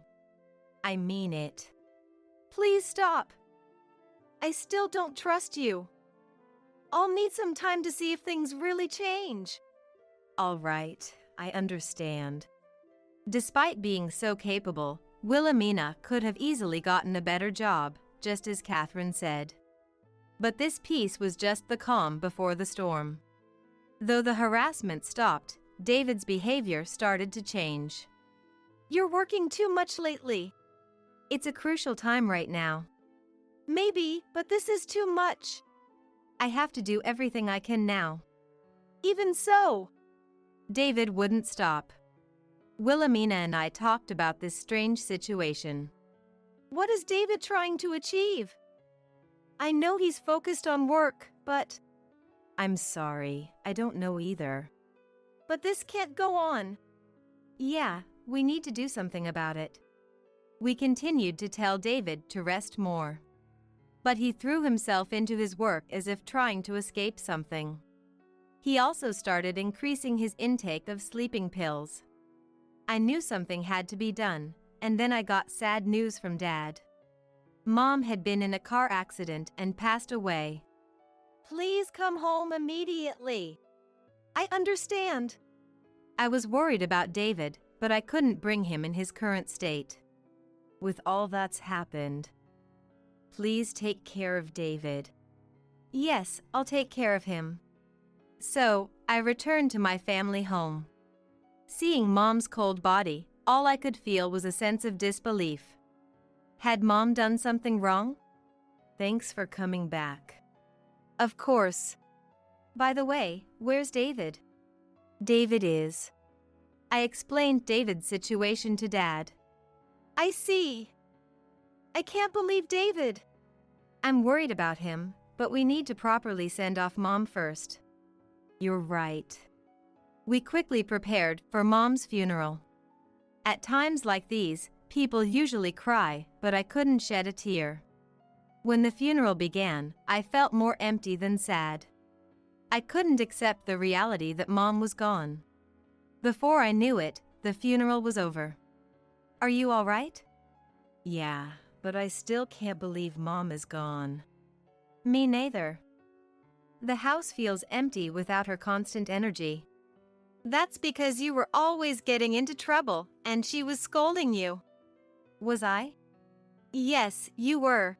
I mean it. Please stop. I still don't trust you. I'll need some time to see if things really change. All right, I understand. Despite being so capable, Wilhelmina could have easily gotten a better job, just as Catherine said. But this peace was just the calm before the storm. Though the harassment stopped, David's behavior started to change. You're working too much lately. It's a crucial time right now. Maybe, but this is too much. I have to do everything I can now. Even so. David wouldn't stop. Wilhelmina and I talked about this strange situation. What is David trying to achieve? I know he's focused on work, but... I'm sorry, I don't know either. But this can't go on. Yeah, we need to do something about it. We continued to tell David to rest more. But he threw himself into his work as if trying to escape something. He also started increasing his intake of sleeping pills. I knew something had to be done, and then I got sad news from Dad. Mom had been in a car accident and passed away. Please come home immediately. I understand. I was worried about David, but I couldn't bring him in his current state. With all that's happened, please take care of David. Yes, I'll take care of him. So, I returned to my family home. Seeing Mom's cold body, all I could feel was a sense of disbelief. Had Mom done something wrong? Thanks for coming back. Of course. By the way, where's David? David is. I explained David's situation to Dad. I see. I can't believe David. I'm worried about him, but we need to properly send off Mom first. You're right. We quickly prepared for Mom's funeral. At times like these, people usually cry, but I couldn't shed a tear. When the funeral began, I felt more empty than sad. I couldn't accept the reality that Mom was gone. Before I knew it, the funeral was over. Are you all right? Yeah, but I still can't believe Mom is gone. Me neither. The house feels empty without her constant energy. That's because you were always getting into trouble, and she was scolding you. Was I? Yes, you were.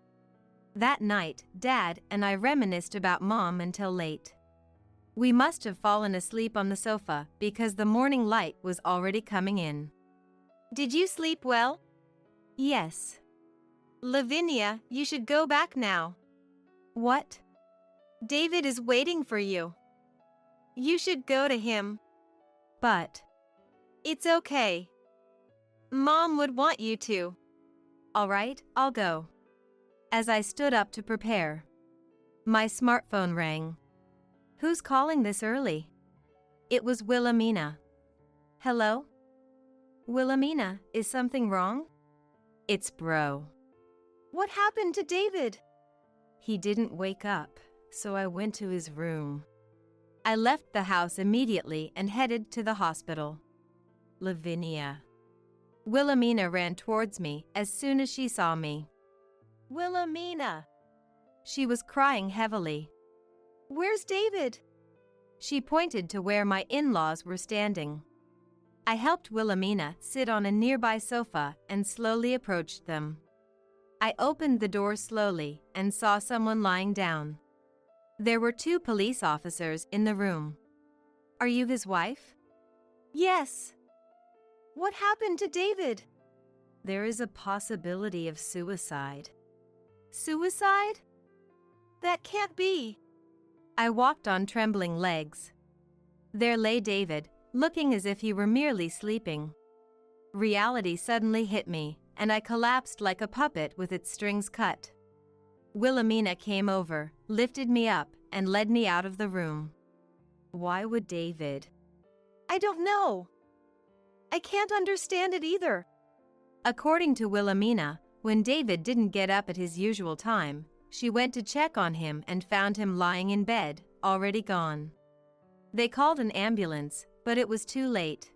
That night, Dad and I reminisced about Mom until late. We must have fallen asleep on the sofa because the morning light was already coming in. Did you sleep well? Yes. Lavinia, you should go back now. What? David is waiting for you. You should go to him. But... It's okay. Mom would want you to. All right, I'll go. As I stood up to prepare, my smartphone rang. Who's calling this early? It was Wilhelmina. Hello? Wilhelmina, is something wrong? It's Bro. What happened to David? He didn't wake up, so I went to his room. I left the house immediately and headed to the hospital. Lavinia. Wilhelmina ran towards me as soon as she saw me. Wilhelmina. She was crying heavily. Where's David? She pointed to where my in-laws were standing. I helped Wilhelmina sit on a nearby sofa and slowly approached them. I opened the door slowly and saw someone lying down. There were 2 police officers in the room. Are you his wife? Yes. What happened to David? There is a possibility of suicide. Suicide? That can't be. I walked on trembling legs. There lay David, looking as if he were merely sleeping. Reality suddenly hit me, and I collapsed like a puppet with its strings cut. Wilhelmina came over, lifted me up, and led me out of the room. Why would David? I don't know. I can't understand it either. According to Wilhelmina, when David didn't get up at his usual time, she went to check on him and found him lying in bed, already gone. They called an ambulance, but it was too late.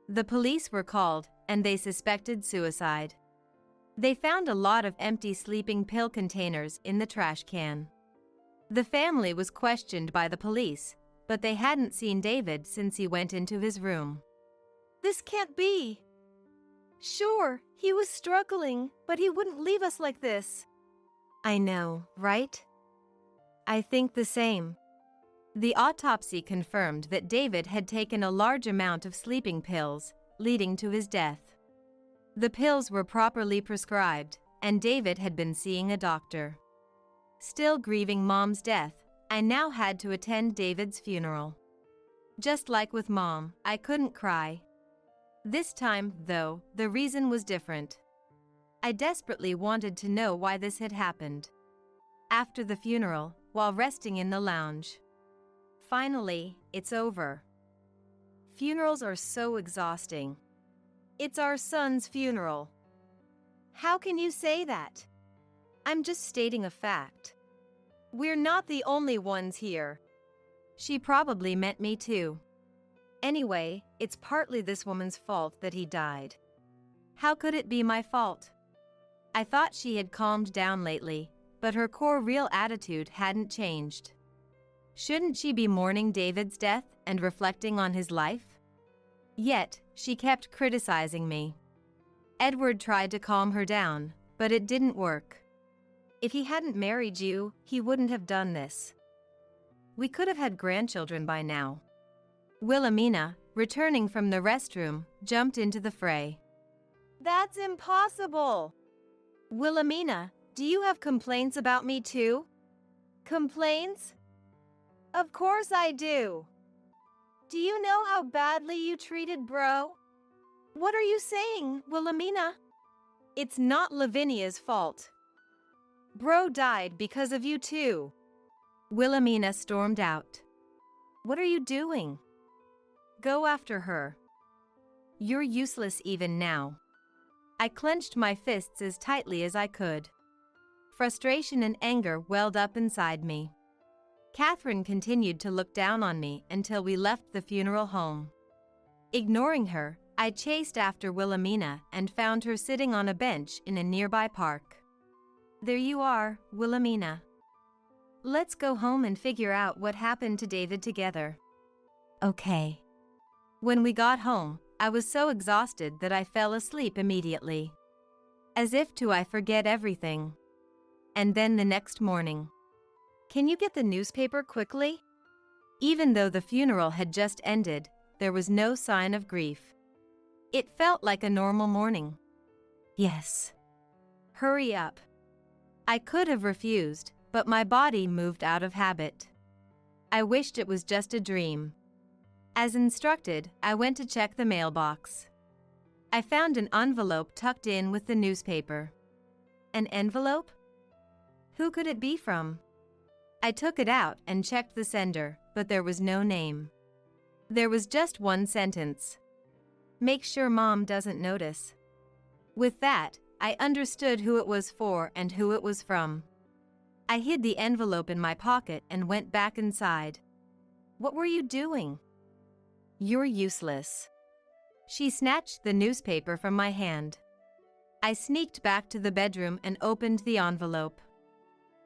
The police were called, and they suspected suicide. They found a lot of empty sleeping pill containers in the trash can. The family was questioned by the police, but they hadn't seen David since he went into his room. This can't be. Sure, he was struggling, but he wouldn't leave us like this. I know, right? I think the same. The autopsy confirmed that David had taken a large amount of sleeping pills, leading to his death. The pills were properly prescribed, and David had been seeing a doctor. Still grieving Mom's death, I now had to attend David's funeral. Just like with Mom, I couldn't cry. This time, though, the reason was different. I desperately wanted to know why this had happened. After the funeral, while resting in the lounge. Finally, it's over. Funerals are so exhausting. It's our son's funeral. How can you say that? I'm just stating a fact. We're not the only ones here. She probably meant me too. Anyway, it's partly this woman's fault that he died. How could it be my fault? I thought she had calmed down lately, but her core real attitude hadn't changed. Shouldn't she be mourning David's death and reflecting on his life? Yet, she kept criticizing me. Edward tried to calm her down, but it didn't work. If he hadn't married you, he wouldn't have done this. We could have had grandchildren by now. Wilhelmina, returning from the restroom, jumped into the fray. That's impossible. Wilhelmina, do you have complaints about me too? Complaints? Of course I do. Do you know how badly you treated Bro? What are you saying, Wilhelmina? It's not Lavinia's fault. Bro died because of you too. Wilhelmina stormed out. What are you doing? Go after her. You're useless even now. I clenched my fists as tightly as I could. Frustration and anger welled up inside me. Catherine continued to look down on me until we left the funeral home. Ignoring her, I chased after Wilhelmina and found her sitting on a bench in a nearby park. There you are, Wilhelmina. Let's go home and figure out what happened to David together. Okay. When we got home, I was so exhausted that I fell asleep immediately. As if I forget everything. And then the next morning. Can you get the newspaper quickly? Even though the funeral had just ended, there was no sign of grief. It felt like a normal morning. Yes. Hurry up. I could have refused, but my body moved out of habit. I wished it was just a dream. As instructed, I went to check the mailbox. I found an envelope tucked in with the newspaper. An envelope? Who could it be from? I took it out and checked the sender, but there was no name. There was just one sentence. Make sure Mom doesn't notice. With that, I understood who it was for and who it was from. I hid the envelope in my pocket and went back inside. What were you doing? You're useless. She snatched the newspaper from my hand. I sneaked back to the bedroom and opened the envelope.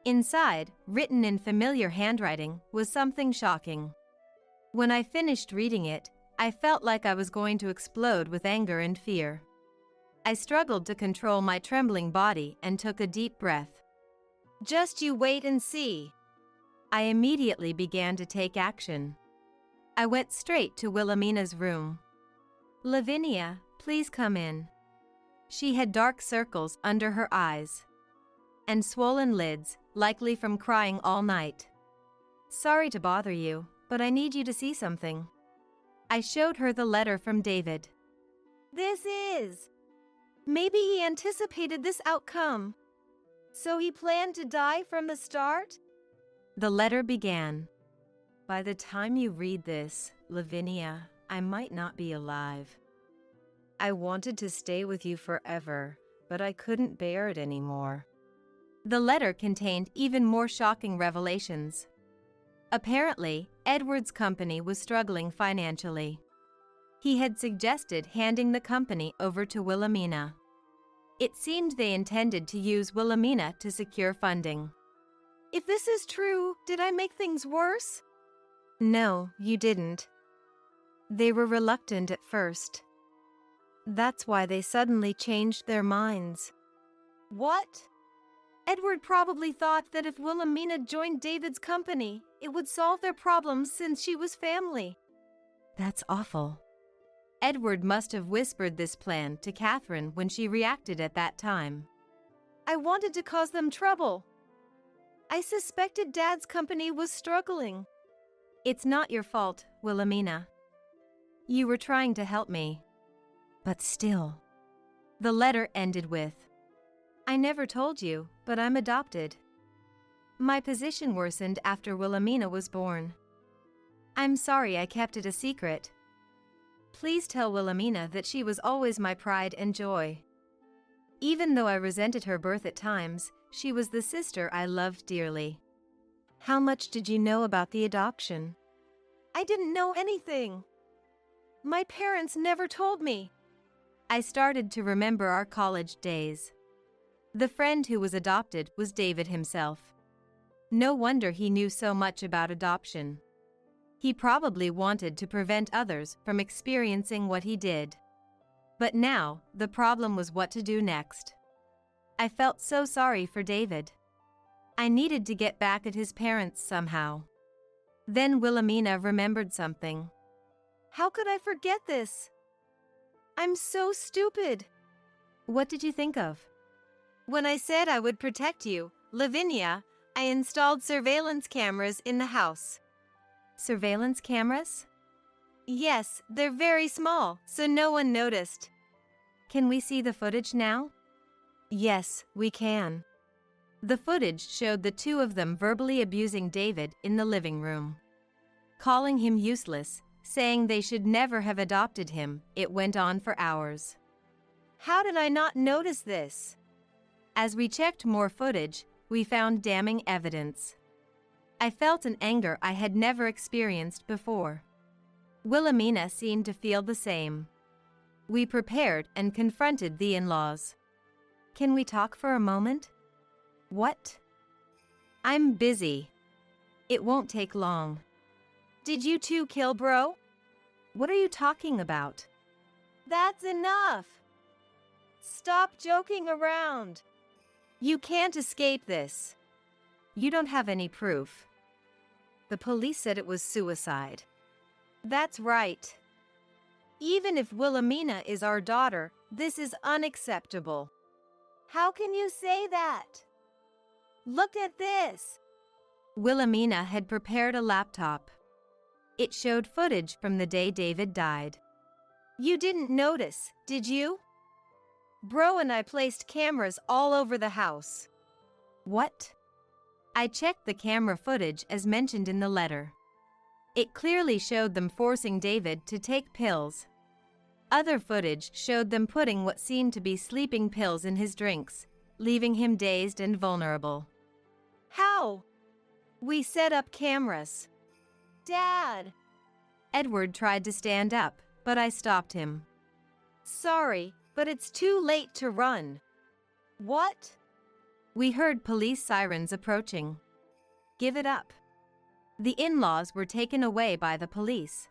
Inside, written in familiar handwriting, was something shocking. When I finished reading it, I felt like I was going to explode with anger and fear. I struggled to control my trembling body and took a deep breath. Just you wait and see. I immediately began to take action. I went straight to Wilhelmina's room. "Lavinia, please come in." She had dark circles under her eyes and swollen lids, likely from crying all night. "Sorry to bother you, but I need you to see something." I showed her the letter from David. This is... Maybe he anticipated this outcome. So he planned to die from the start? The letter began. "By the time you read this, Lavinia, I might not be alive. I wanted to stay with you forever, but I couldn't bear it anymore." The letter contained even more shocking revelations. Apparently, Edward's company was struggling financially. He had suggested handing the company over to Wilhelmina. It seemed they intended to use Wilhelmina to secure funding. If this is true, did I make things worse? No, you didn't. They were reluctant at first. That's why they suddenly changed their minds. What? Edward probably thought that if Wilhelmina joined David's company, it would solve their problems since she was family. That's awful. Edward must have whispered this plan to Catherine when she reacted at that time. I wanted to cause them trouble. I suspected Dad's company was struggling. It's not your fault, Wilhelmina. You were trying to help me. But still. The letter ended with, "I never told you, but I'm adopted." My position worsened after Wilhelmina was born. I'm sorry I kept it a secret. Please tell Wilhelmina that she was always my pride and joy. Even though I resented her birth at times, she was the sister I loved dearly. How much did you know about the adoption? I didn't know anything. My parents never told me. I started to remember our college days. The friend who was adopted was David himself. No wonder he knew so much about adoption. He probably wanted to prevent others from experiencing what he did. But now, the problem was what to do next. I felt so sorry for David. I needed to get back at his parents somehow. Then Wilhelmina remembered something. How could I forget this? I'm so stupid. What did you think of? When I said I would protect you, Lavinia, I installed surveillance cameras in the house. Surveillance cameras? Yes, they're very small, so no one noticed. Can we see the footage now? Yes, we can. The footage showed the two of them verbally abusing David in the living room. Calling him useless, saying they should never have adopted him. It went on for hours. How did I not notice this? As we checked more footage, we found damning evidence. I felt an anger I had never experienced before. Wilhelmina seemed to feel the same. We prepared and confronted the in-laws. Can we talk for a moment? What? I'm busy. It won't take long. Did you two kill Bro? What are you talking about? That's enough. Stop joking around. You can't escape this. You don't have any proof. The police said it was suicide. That's right. Even if Wilhelmina is our daughter, this is unacceptable. How can you say that? Look at this. Wilhelmina had prepared a laptop. It showed footage from the day David died. You didn't notice, did you? Bro and I placed cameras all over the house. What? I checked the camera footage as mentioned in the letter. It clearly showed them forcing David to take pills. Other footage showed them putting what seemed to be sleeping pills in his drinks, leaving him dazed and vulnerable. How? We set up cameras. Dad! Edward tried to stand up, but I stopped him. Sorry, but it's too late to run. What? We heard police sirens approaching. Give it up. The in-laws were taken away by the police.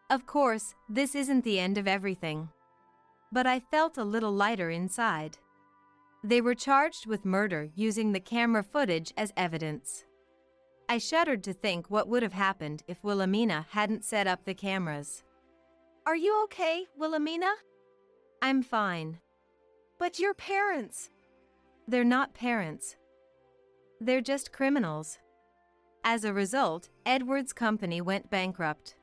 Of course, this isn't the end of everything. But I felt a little lighter inside. They were charged with murder using the camera footage as evidence. I shuddered to think what would have happened if Wilhelmina hadn't set up the cameras. Are you okay, Wilhelmina? I'm fine. But your parents. They're not parents. They're just criminals. As a result, Edward's company went bankrupt.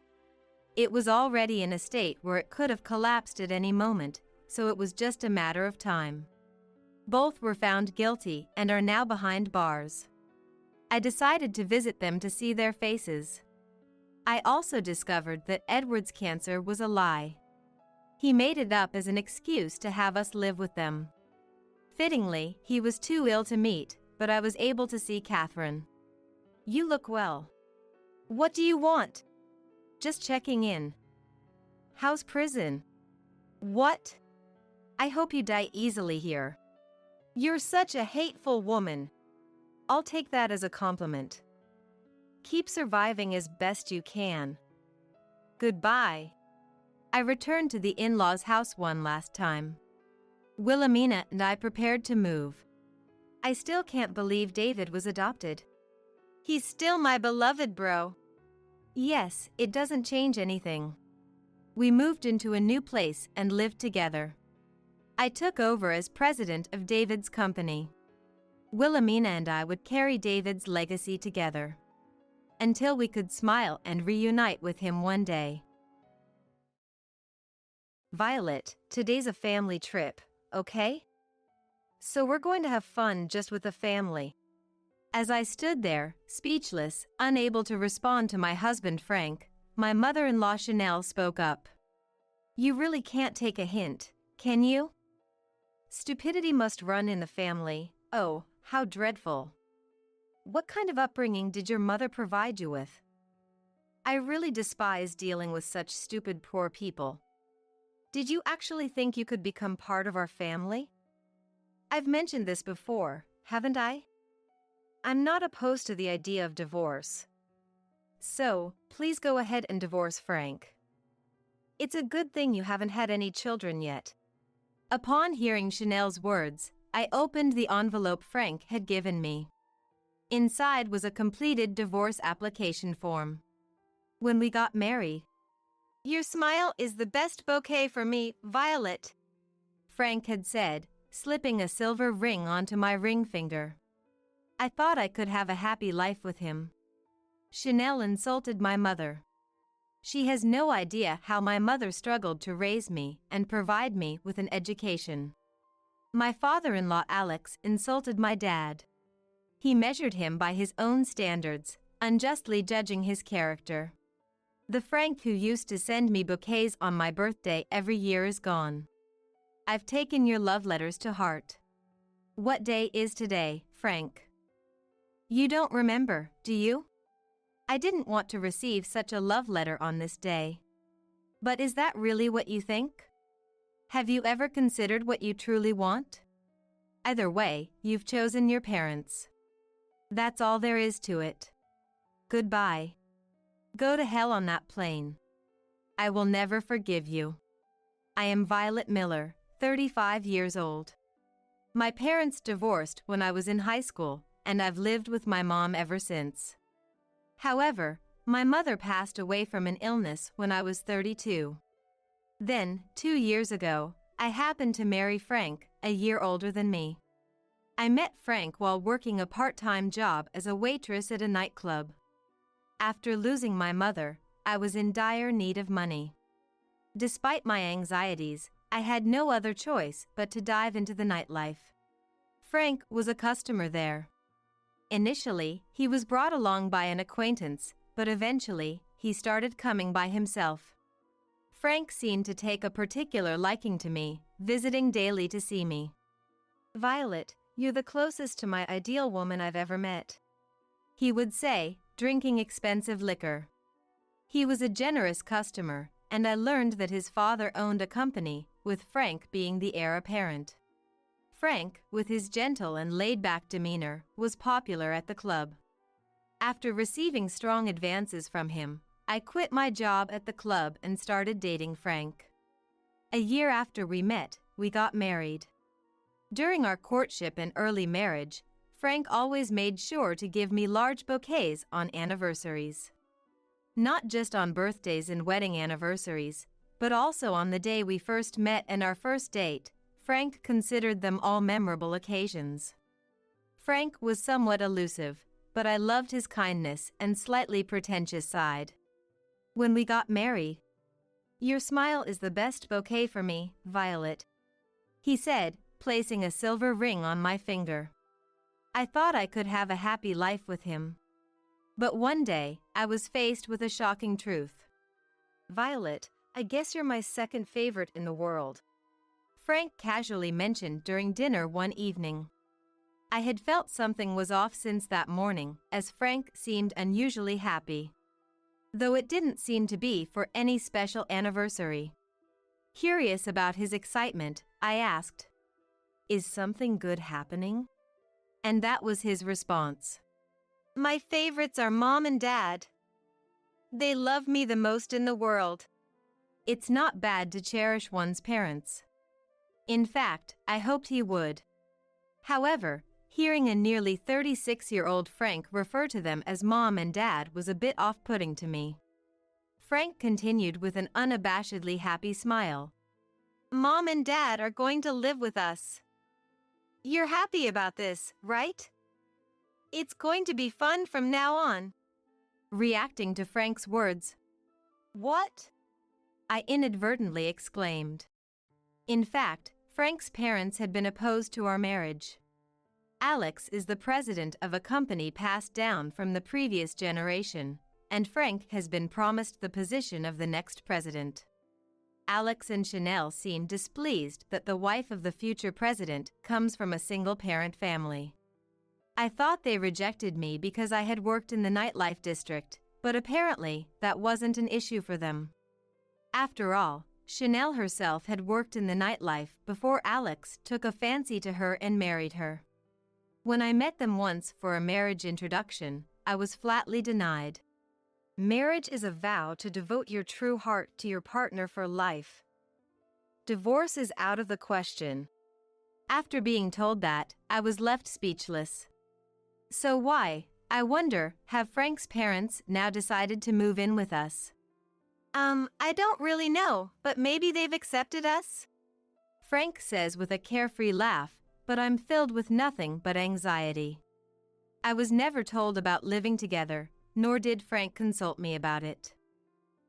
It was already in a state where it could have collapsed at any moment, so it was just a matter of time. Both were found guilty and are now behind bars. I decided to visit them to see their faces. I also discovered that Edward's cancer was a lie. He made it up as an excuse to have us live with them. Fittingly, he was too ill to meet, but I was able to see Catherine. You look well. What do you want? Just checking in. How's prison? What? I hope you die easily here. You're such a hateful woman. I'll take that as a compliment. Keep surviving as best you can. Goodbye. I returned to the in-laws' house one last time. Wilhelmina and I prepared to move. I still can't believe David was adopted. He's still my beloved bro. Yes, it doesn't change anything. We moved into a new place and lived together. I took over as president of David's company. Wilhelmina and I would carry David's legacy together until we could smile and reunite with him one day. Violet, today's a family trip, okay? So we're going to have fun just with the family. As I stood there, speechless, unable to respond to my husband Frank, my mother-in-law Chanel spoke up. You really can't take a hint, can you? Stupidity must run in the family. Oh, how dreadful. What kind of upbringing did your mother provide you with? I really despise dealing with such stupid poor people. Did you actually think you could become part of our family? I've mentioned this before, haven't I? I'm not opposed to the idea of divorce. So, please go ahead and divorce Frank. It's a good thing you haven't had any children yet. Upon hearing Chanel's words, I opened the envelope Frank had given me. Inside was a completed divorce application form. When we got married, Your smile is the best bouquet for me, Violet, Frank had said, slipping a silver ring onto my ring finger. I thought I could have a happy life with him. Chanel insulted my mother. She has no idea how my mother struggled to raise me and provide me with an education. My father-in-law Alex insulted my dad. He measured him by his own standards, unjustly judging his character. The Frank who used to send me bouquets on my birthday every year is gone. I've taken your love letters to heart. What day is today, Frank? You don't remember, do you? I didn't want to receive such a love letter on this day. But is that really what you think? Have you ever considered what you truly want? Either way, you've chosen your parents. That's all there is to it. Goodbye. Go to hell on that plane. I will never forgive you. I am Violet Miller, 35 years old. My parents divorced when I was in high school, and I've lived with my mom ever since. However, my mother passed away from an illness when I was 32. Then, 2 years ago, I happened to marry Frank, a year older than me. I met Frank while working a part-time job as a waitress at a nightclub. After losing my mother, I was in dire need of money. Despite my anxieties, I had no other choice but to dive into the nightlife. Frank was a customer there. Initially, he was brought along by an acquaintance, but eventually, he started coming by himself. Frank seemed to take a particular liking to me, visiting daily to see me. Violet, you're the closest to my ideal woman I've ever met, he would say, drinking expensive liquor. He was a generous customer, and I learned that his father owned a company, with Frank being the heir apparent. Frank, with his gentle and laid-back demeanor, was popular at the club. After receiving strong advances from him, I quit my job at the club and started dating Frank. A year after we met, we got married. During our courtship and early marriage, Frank always made sure to give me large bouquets on anniversaries. Not just on birthdays and wedding anniversaries, but also on the day we first met and our first date. Frank considered them all memorable occasions. Frank was somewhat elusive, but I loved his kindness and slightly pretentious side. When we got married, "Your smile is the best bouquet for me, Violet," he said, placing a silver ring on my finger. I thought I could have a happy life with him. But one day, I was faced with a shocking truth. "Violet, I guess you're my second favorite in the world," Frank casually mentioned during dinner one evening. I had felt something was off since that morning, as Frank seemed unusually happy. Though it didn't seem to be for any special anniversary. Curious about his excitement, I asked, "Is something good happening?" And that was his response. "My favorites are Mom and Dad. They love me the most in the world." It's not bad to cherish one's parents. In fact, I hoped he would. However, hearing a nearly 36-year-old Frank refer to them as Mom and Dad was a bit off-putting to me. Frank continued with an unabashedly happy smile. "Mom and Dad are going to live with us. You're happy about this, right? It's going to be fun from now on." Reacting to Frank's words, "What?" I inadvertently exclaimed. In fact, Frank's parents had been opposed to our marriage. Alex is the president of a company passed down from the previous generation, and Frank has been promised the position of the next president. Alex and Chanel seemed displeased that the wife of the future president comes from a single-parent family. I thought they rejected me because I had worked in the nightlife district, but apparently that wasn't an issue for them. After all, Chanel herself had worked in the nightlife before Alex took a fancy to her and married her. When I met them once for a marriage introduction, I was flatly denied. "Marriage is a vow to devote your true heart to your partner for life. Divorce is out of the question." After being told that, I was left speechless. So why, I wonder, have Frank's parents now decided to move in with us? I don't really know, but maybe they've accepted us?" Frank says with a carefree laugh, but I'm filled with nothing but anxiety. I was never told about living together, nor did Frank consult me about it.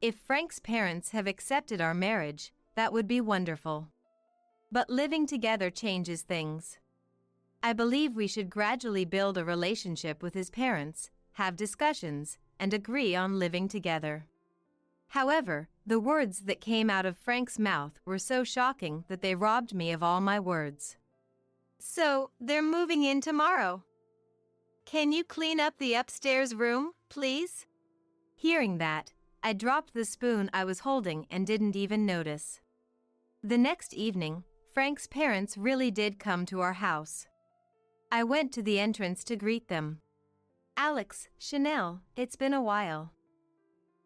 If Frank's parents have accepted our marriage, that would be wonderful. But living together changes things. I believe we should gradually build a relationship with his parents, have discussions, and agree on living together. However, the words that came out of Frank's mouth were so shocking that they robbed me of all my words. "So, they're moving in tomorrow. Can you clean up the upstairs room, please?" Hearing that, I dropped the spoon I was holding and didn't even notice. The next evening, Frank's parents really did come to our house. I went to the entrance to greet them. "Alex, Chanel, it's been a while.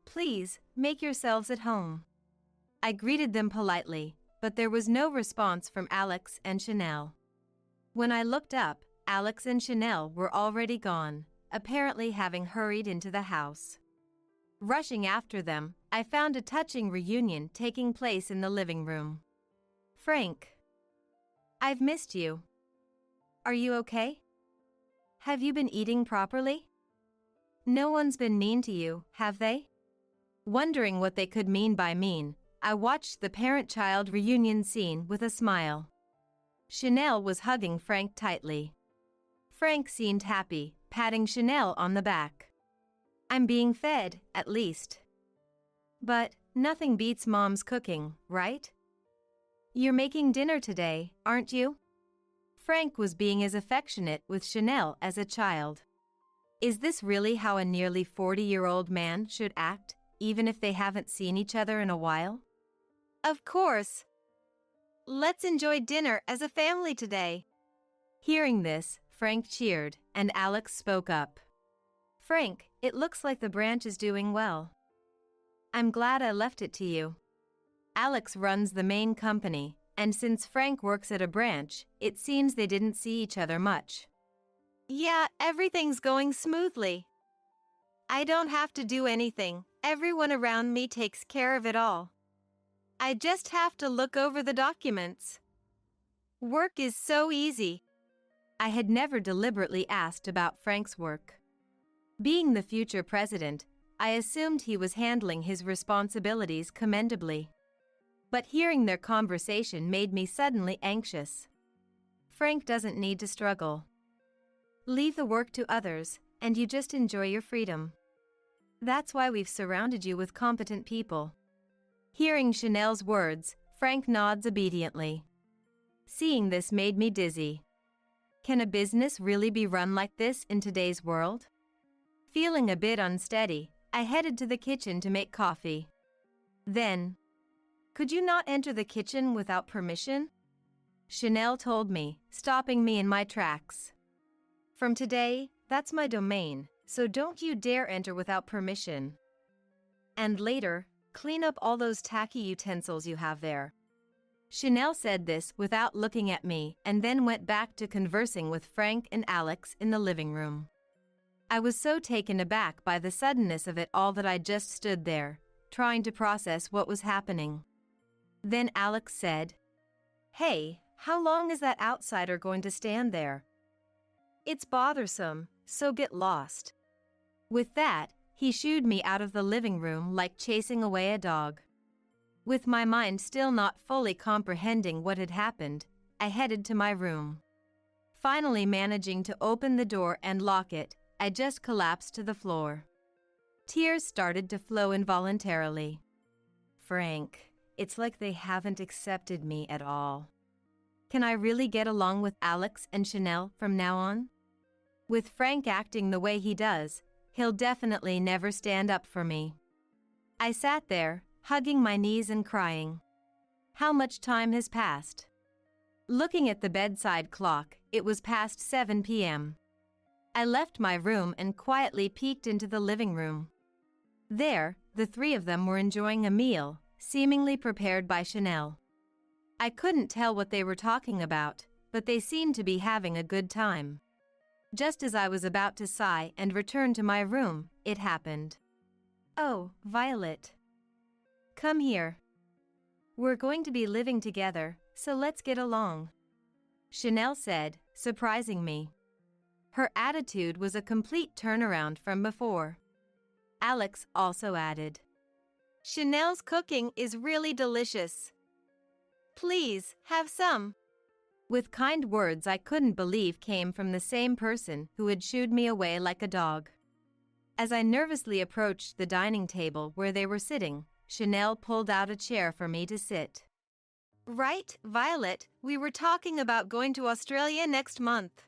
Please, make yourselves at home." I greeted them politely, but there was no response from Alex and Chanel. When I looked up, Alex and Chanel were already gone, apparently having hurried into the house. Rushing after them, I found a touching reunion taking place in the living room. "Frank, I've missed you. Are you okay? Have you been eating properly? No one's been mean to you, have they?" Wondering what they could mean by mean, I watched the parent-child reunion scene with a smile. Chanel was hugging Frank tightly. Frank seemed happy, patting Chanel on the back. "I'm being fed, at least. But nothing beats Mom's cooking, right? You're making dinner today, aren't you?" Frank was being as affectionate with Chanel as a child. Is this really how a nearly 40-year-old man should act, even if they haven't seen each other in a while? "Of course. Let's enjoy dinner as a family today." Hearing this, Frank cheered, and Alex spoke up. "Frank, it looks like the branch is doing well. I'm glad I left it to you." Alex runs the main company, and since Frank works at a branch, it seems they didn't see each other much. Yeah, everything's going smoothly. I don't have to do anything. Everyone around me takes care of it all. I just have to look over the documents. Work is so easy. I had never deliberately asked about Frank's work. Being the future president, I assumed he was handling his responsibilities commendably. But hearing their conversation made me suddenly anxious. Frank doesn't need to struggle. Leave the work to others, and you just enjoy your freedom. That's why we've surrounded you with competent people. Hearing Chanel's words, Frank nods obediently. Seeing this made me dizzy. Can a business really be run like this in today's world? Feeling a bit unsteady, I headed to the kitchen to make coffee. Then, "Could you not enter the kitchen without permission?" Chanel told me, stopping me in my tracks. "From today, that's my domain, so don't you dare enter without permission. And later, clean up all those tacky utensils you have there." Chanel said this without looking at me and then went back to conversing with Frank and Alex in the living room. I was so taken aback by the suddenness of it all that I just stood there, trying to process what was happening. Then Alex said, "Hey, how long is that outsider going to stand there? It's bothersome, so get lost." With that, he shooed me out of the living room like chasing away a dog. With my mind still not fully comprehending what had happened, I headed to my room. Finally managing to open the door and lock it, I just collapsed to the floor. Tears started to flow involuntarily. Frank, it's like they haven't accepted me at all. Can I really get along with Alex and Chanel from now on? With Frank acting the way he does, he'll definitely never stand up for me. I sat there, hugging my knees and crying. How much time has passed? Looking at the bedside clock, it was past 7 p.m. I left my room and quietly peeked into the living room. There, the three of them were enjoying a meal, seemingly prepared by Chanel. I couldn't tell what they were talking about, but they seemed to be having a good time. Just as I was about to sigh and return to my room, it happened. "Oh, Violet. Come here. We're going to be living together, so let's get along," Chanel said, surprising me. Her attitude was a complete turnaround from before. Alex also added, "Chanel's cooking is really delicious. Please, have some." With kind words I couldn't believe came from the same person who had shooed me away like a dog. As I nervously approached the dining table where they were sitting, Chanel pulled out a chair for me to sit. "Right, Violet, we were talking about going to Australia next month.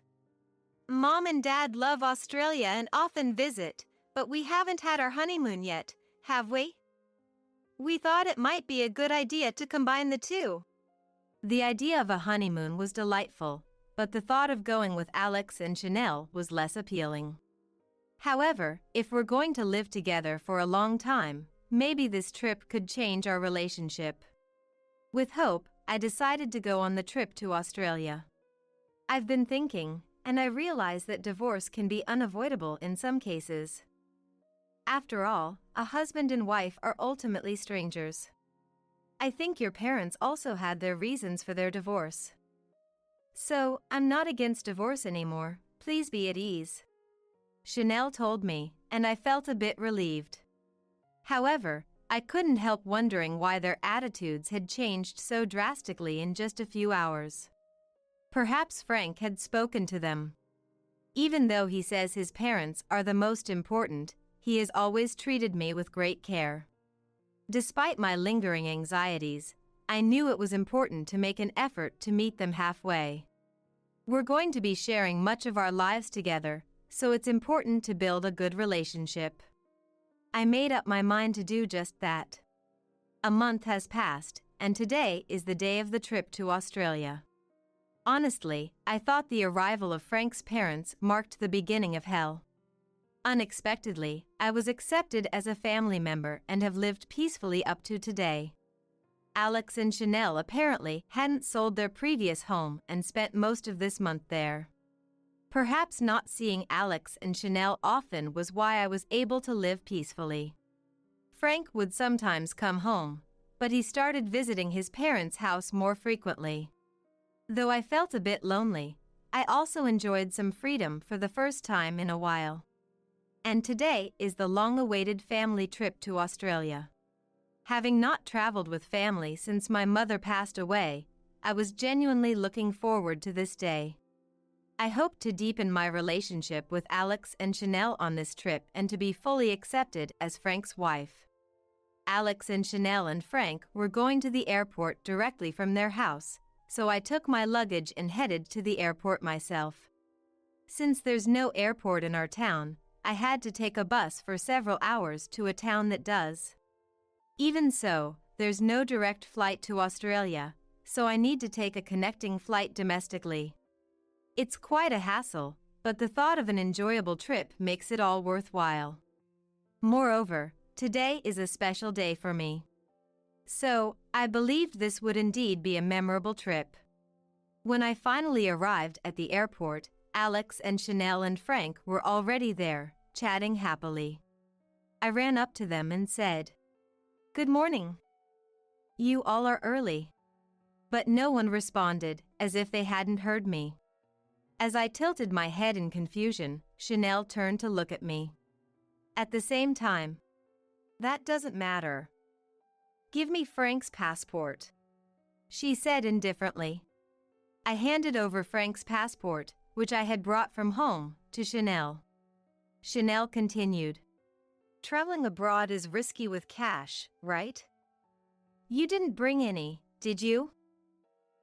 Mom and Dad love Australia and often visit, but we haven't had our honeymoon yet, have we? We thought it might be a good idea to combine the two." The idea of a honeymoon was delightful, but the thought of going with Alex and Chanel was less appealing. However, if we're going to live together for a long time, maybe this trip could change our relationship. With hope, I decided to go on the trip to Australia. I've been thinking, and I realize that divorce can be unavoidable in some cases. After all, a husband and wife are ultimately strangers. I think your parents also had their reasons for their divorce. So, I'm not against divorce anymore, please be at ease," Chanel told me, and I felt a bit relieved. However, I couldn't help wondering why their attitudes had changed so drastically in just a few hours. Perhaps Frank had spoken to them. Even though he says his parents are the most important, he has always treated me with great care. Despite my lingering anxieties, I knew it was important to make an effort to meet them halfway. We're going to be sharing much of our lives together, so it's important to build a good relationship. I made up my mind to do just that. A month has passed, and today is the day of the trip to Australia. Honestly, I thought the arrival of Frank's parents marked the beginning of hell. Unexpectedly, I was accepted as a family member and have lived peacefully up to today. Alex and Chanel apparently hadn't sold their previous home and spent most of this month there. Perhaps not seeing Alex and Chanel often was why I was able to live peacefully. Frank would sometimes come home, but he started visiting his parents' house more frequently. Though I felt a bit lonely, I also enjoyed some freedom for the first time in a while. And today is the long-awaited family trip to Australia. Having not traveled with family since my mother passed away, I was genuinely looking forward to this day. I hope to deepen my relationship with Alex and Chanel on this trip and to be fully accepted as Frank's wife. Alex and Chanel and Frank were going to the airport directly from their house, so I took my luggage and headed to the airport myself. Since there's no airport in our town, I had to take a bus for several hours to a town that does. Even so, there's no direct flight to Australia, so I need to take a connecting flight domestically. It's quite a hassle, but the thought of an enjoyable trip makes it all worthwhile. Moreover, today is a special day for me. So, I believed this would indeed be a memorable trip. When I finally arrived at the airport, Alex and Chanel and Frank were already there, chatting happily. I ran up to them and said, "Good morning. You all are early." But no one responded, as if they hadn't heard me. As I tilted my head in confusion, Chanel turned to look at me. At the same time, "That doesn't matter. Give me Frank's passport," she said indifferently. I handed over Frank's passport, which I had brought from home, to Chanel. Chanel continued, "Traveling abroad is risky with cash, right? You didn't bring any, did you?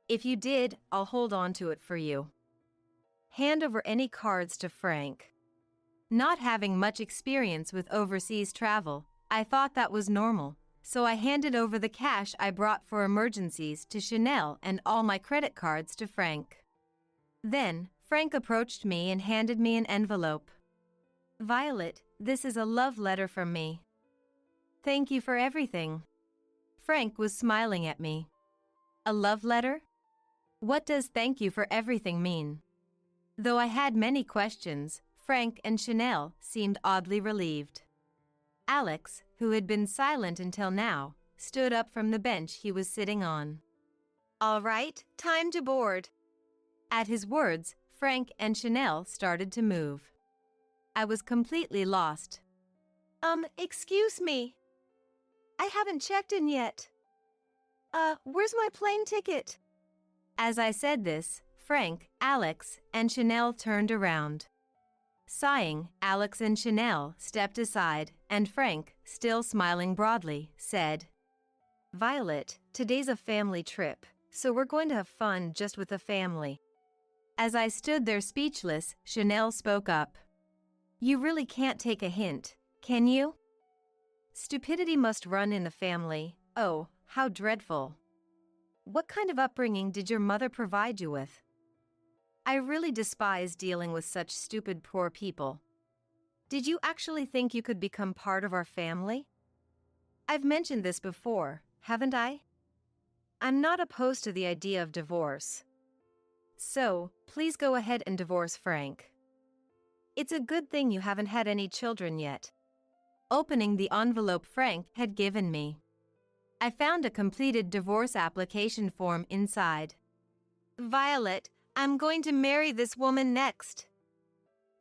If you did, I'll hold on to it for you. Hand over any cards to Frank." Not having much experience with overseas travel, I thought that was normal, so I handed over the cash I brought for emergencies to Chanel and all my credit cards to Frank. Then, Frank approached me and handed me an envelope. "Violet, this is a love letter from me. Thank you for everything." Frank was smiling at me. A love letter? What does "thank you for everything" mean? Though I had many questions, Frank and Chanel seemed oddly relieved. Alex, who had been silent until now, stood up from the bench he was sitting on. "All right, time to board." At his words, Frank and Chanel started to move. I was completely lost. Excuse me. I haven't checked in yet. Where's my plane ticket?" As I said this, Frank, Alex, and Chanel turned around. Sighing, Alex and Chanel stepped aside, and Frank, still smiling broadly, said, "Violet, today's a family trip, so we're going to have fun just with the family." As I stood there speechless, Chanel spoke up. "You really can't take a hint, can you? Stupidity must run in the family. Oh, how dreadful. What kind of upbringing did your mother provide you with? I really despise dealing with such stupid poor people. Did you actually think you could become part of our family? I've mentioned this before, haven't I? I'm not opposed to the idea of divorce. So, please go ahead and divorce Frank. It's a good thing you haven't had any children yet." Opening the envelope Frank had given me, I found a completed divorce application form inside. "Violet, I'm going to marry this woman next.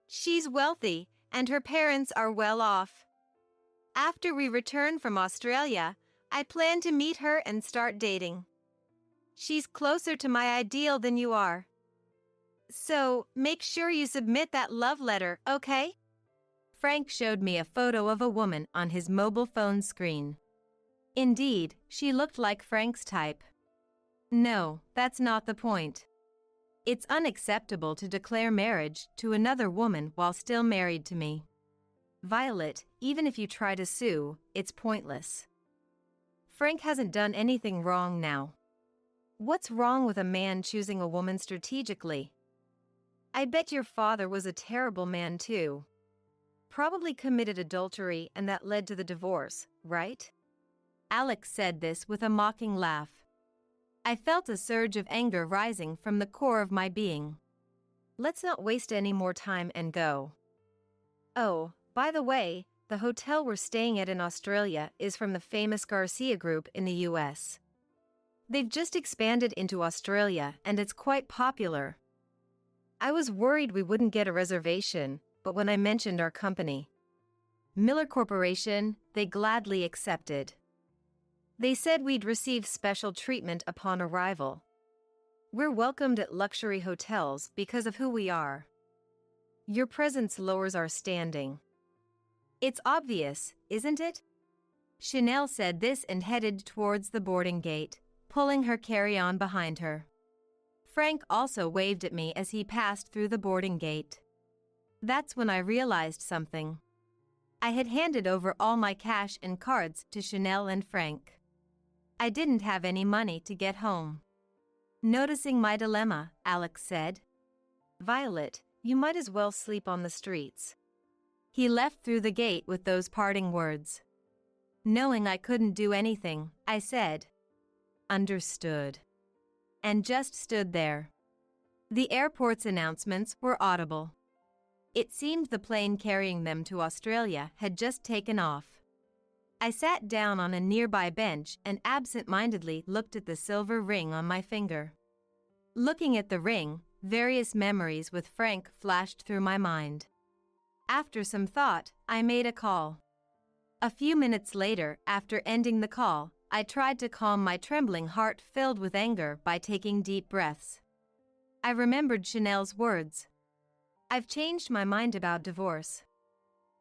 She's wealthy, and her parents are well off. After we return from Australia, I plan to meet her and start dating. She's closer to my ideal than you are. So, make sure you submit that love letter, okay?" Frank showed me a photo of a woman on his mobile phone screen. Indeed, she looked like Frank's type. No, that's not the point. It's unacceptable to declare marriage to another woman while still married to me. Violet, even if you try to sue, it's pointless. Frank hasn't done anything wrong now. What's wrong with a man choosing a woman strategically? I bet your father was a terrible man too. Probably committed adultery and that led to the divorce, right? Alex said this with a mocking laugh. I felt a surge of anger rising from the core of my being. Let's not waste any more time and go. Oh, by the way, the hotel we're staying at in Australia is from the famous Garcia Group in the US. They've just expanded into Australia and it's quite popular. I was worried we wouldn't get a reservation, but when I mentioned our company, Miller Corporation, they gladly accepted. They said we'd receive special treatment upon arrival. We're welcomed at luxury hotels because of who we are. Your presence lowers our standing. It's obvious, isn't it? Chanel said this and headed towards the boarding gate, pulling her carry-on behind her. Frank also waved at me as he passed through the boarding gate. That's when I realized something. I had handed over all my cash and cards to Chanel and Frank. I didn't have any money to get home. Noticing my dilemma, Alex said, "Violet, you might as well sleep on the streets." He left through the gate with those parting words. Knowing I couldn't do anything, I said, "Understood," and just stood there. The airport's announcements were audible. It seemed the plane carrying them to Australia had just taken off. I sat down on a nearby bench and absent-mindedly looked at the silver ring on my finger. Looking at the ring, various memories with Frank flashed through my mind. After some thought, I made a call. A few minutes later, after ending the call, I tried to calm my trembling heart filled with anger by taking deep breaths. I remembered Chanel's words. "I've changed my mind about divorce."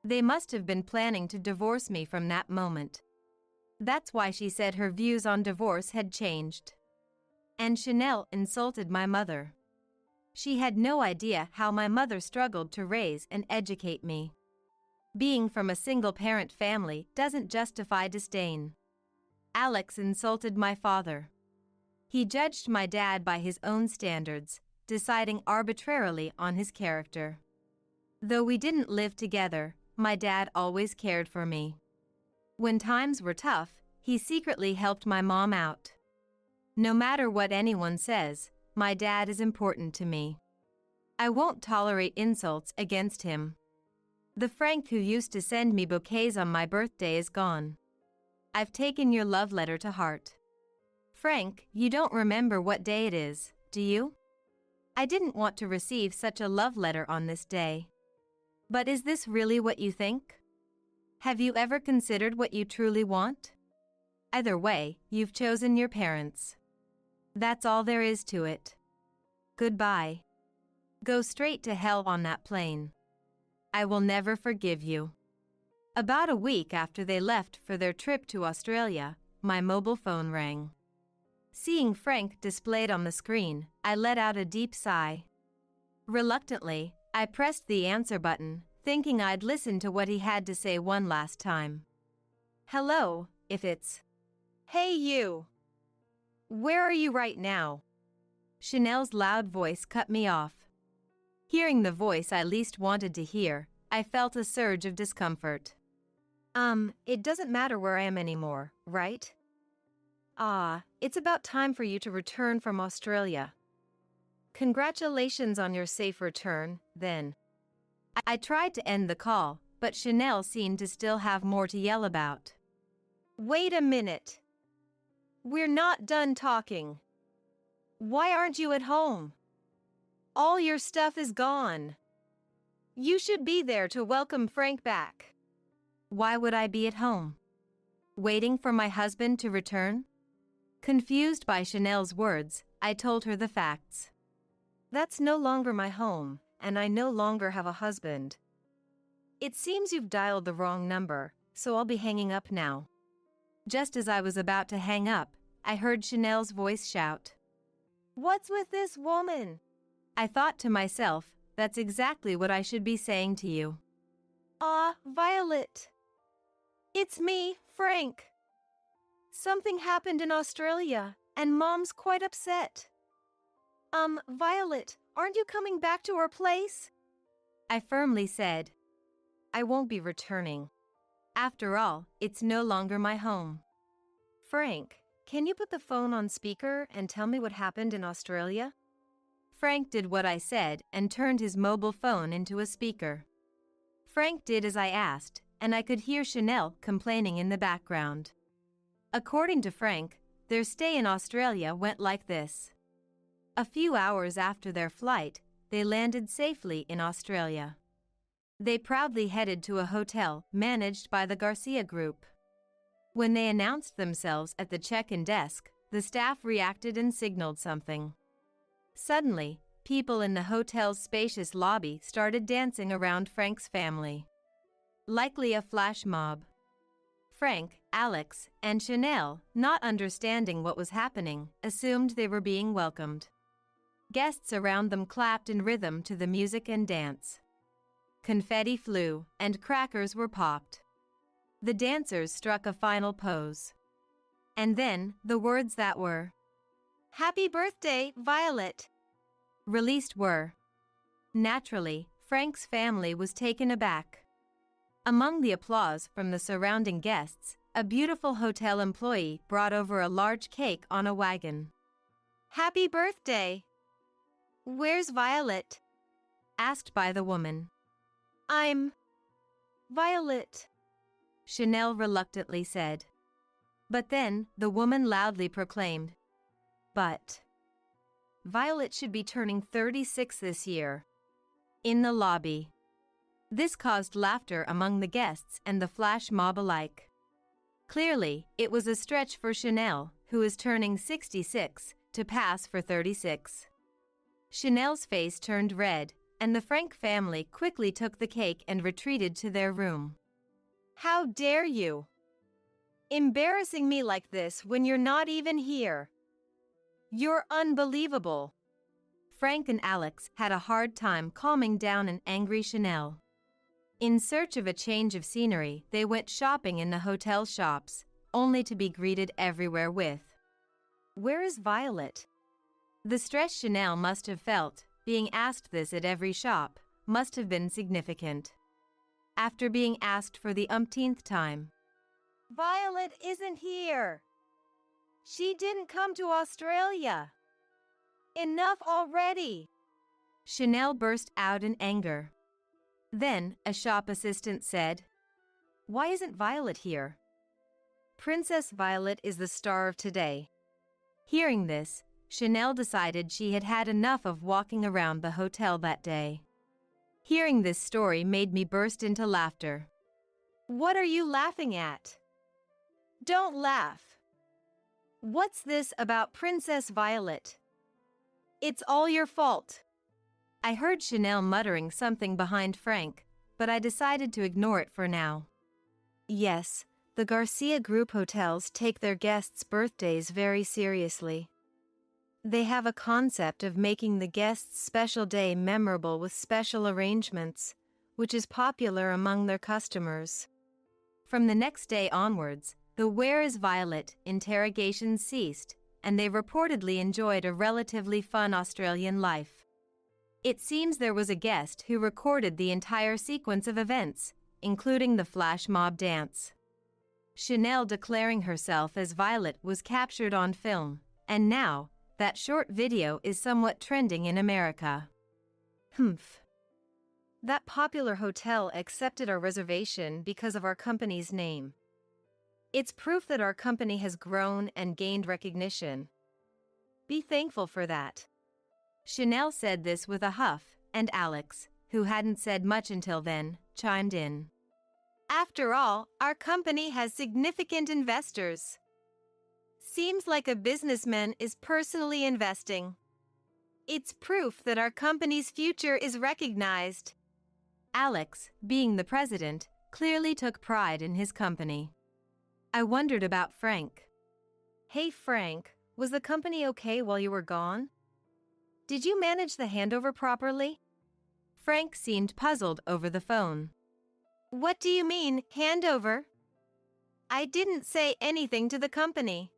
They must have been planning to divorce me from that moment. That's why she said her views on divorce had changed. And Chanel insulted my mother. She had no idea how my mother struggled to raise and educate me. Being from a single-parent family doesn't justify disdain. Alex insulted my father. He judged my dad by his own standards, deciding arbitrarily on his character. Though we didn't live together, my dad always cared for me. When times were tough, he secretly helped my mom out. No matter what anyone says, my dad is important to me. I won't tolerate insults against him. The Frank who used to send me bouquets on my birthday is gone. I've taken your love letter to heart. Frank, you don't remember what day it is, do you? I didn't want to receive such a love letter on this day. But is this really what you think? Have you ever considered what you truly want? Either way, you've chosen your parents. That's all there is to it. Goodbye. Go straight to hell on that plane. I will never forgive you. About a week after they left for their trip to Australia, my mobile phone rang. Seeing Frank displayed on the screen, I let out a deep sigh. Reluctantly, I pressed the answer button, thinking I'd listen to what he had to say one last time. "Hello, if it's..." "Hey you! Where are you right now?" Chanel's loud voice cut me off. Hearing the voice I least wanted to hear, I felt a surge of discomfort. It doesn't matter where I am anymore, right? It's about time for you to return from Australia. Congratulations on your safe return, then. I tried to end the call, but Chanel seemed to still have more to yell about. "Wait a minute. We're not done talking. Why aren't you at home? All your stuff is gone. You should be there to welcome Frank back." Why would I be at home? Waiting for my husband to return? Confused by Chanel's words, I told her the facts. "That's no longer my home, and I no longer have a husband. It seems you've dialed the wrong number, so I'll be hanging up now." Just as I was about to hang up, I heard Chanel's voice shout, "What's with this woman?" I thought to myself, that's exactly what I should be saying to you. Violet. It's me, Frank. Something happened in Australia, and Mom's quite upset. Violet, aren't you coming back to our place?" I firmly said, "I won't be returning. After all, it's no longer my home." "Frank, can you put the phone on speaker and tell me what happened in Australia?" Frank did what I said and turned his mobile phone into a speaker. Frank did as I asked, and I could hear Chanel complaining in the background. According to Frank, their stay in Australia went like this. A few hours after their flight, they landed safely in Australia. They proudly headed to a hotel managed by the Garcia Group. When they announced themselves at the check-in desk, the staff reacted and signaled something. Suddenly, people in the hotel's spacious lobby started dancing around Frank's family. Likely a flash mob. Frank, Alex, and Chanel, not understanding what was happening, assumed they were being welcomed. Guests around them clapped in rhythm to the music and dance. Confetti flew, and crackers were popped. The dancers struck a final pose. And then, the words that were, "Happy birthday, Violet," released were. Naturally, Frank's family was taken aback. Among the applause from the surrounding guests, a beautiful hotel employee brought over a large cake on a wagon. "Happy birthday." "Where's Violet?" asked by the woman. "I'm Violet," Chanel reluctantly said. But then, the woman loudly proclaimed, "But Violet should be turning 36 this year." In the lobby. This caused laughter among the guests and the flash mob alike. Clearly, it was a stretch for Chanel, who is turning 66, to pass for 36. Chanel's face turned red, and the Frank family quickly took the cake and retreated to their room. "How dare you? Embarrassing me like this when you're not even here. You're unbelievable." Frank and Alex had a hard time calming down an angry Chanel. In search of a change of scenery, they went shopping in the hotel shops, only to be greeted everywhere with, "Where is Violet?" The stress Chanel must have felt, being asked this at every shop, must have been significant. After being asked for the umpteenth time, "Violet isn't here. She didn't come to Australia. Enough already." Chanel burst out in anger. Then, a shop assistant said, "Why isn't Violet here?" "Princess Violet is the star of today." Hearing this, Chanel decided she had had enough of walking around the hotel that day. Hearing this story made me burst into laughter. "What are you laughing at? Don't laugh. What's this about Princess Violet? It's all your fault." I heard Chanel muttering something behind Frank, but I decided to ignore it for now. Yes, the Garcia Group hotels take their guests' birthdays very seriously. They have a concept of making the guest's special day memorable with special arrangements, which is popular among their customers. From the next day onwards, the "Where is Violet?" interrogations ceased, and they reportedly enjoyed a relatively fun Australian life. It seems there was a guest who recorded the entire sequence of events, including the flash mob dance. Chanel declaring herself as Violet was captured on film, and now, that short video is somewhat trending in America. That popular hotel accepted our reservation because of our company's name. It's proof that our company has grown and gained recognition. Be thankful for that." Chanel said this with a huff, and Alex, who hadn't said much until then, chimed in. "After all, our company has significant investors. Seems like a businessman is personally investing. It's proof that our company's future is recognized." Alex, being the president, clearly took pride in his company. I wondered about Frank. "Hey Frank, was the company okay while you were gone? Did you manage the handover properly?" Frank seemed puzzled over the phone. "What do you mean, handover? I didn't say anything to the company.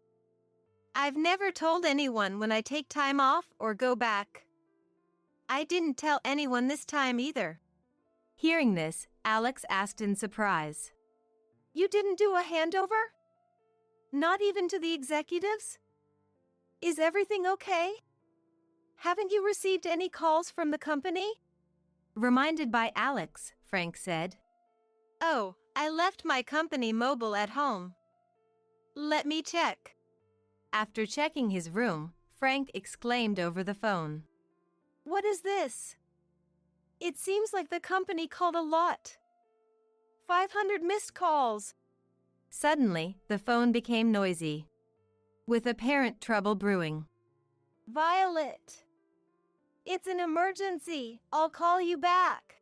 I've never told anyone when I take time off or go back. I didn't tell anyone this time either." Hearing this, Alex asked in surprise, "You didn't do a handover? Not even to the executives? Is everything okay?" Haven't you received any calls from the company? Reminded by Alex, Frank said. Oh, I left my company mobile at home. Let me check. After checking his room, Frank exclaimed over the phone. What is this? It seems like the company called a lot. 500 missed calls. Suddenly, the phone became noisy, with apparent trouble brewing. Violet. It's an emergency. I'll call you back.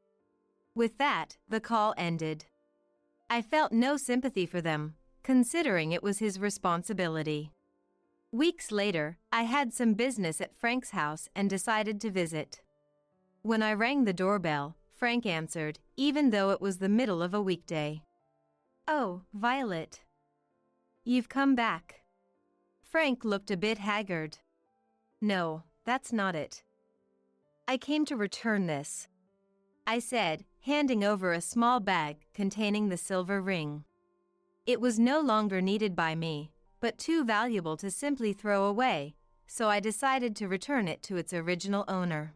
With that, the call ended. I felt no sympathy for them, considering it was his responsibility. Weeks later, I had some business at Frank's house and decided to visit. When I rang the doorbell, Frank answered, even though it was the middle of a weekday. Oh, Violet. You've come back. Frank looked a bit haggard. No, that's not it. I came to return this, I said, handing over a small bag containing the silver ring. It was no longer needed by me, but too valuable to simply throw away, so I decided to return it to its original owner.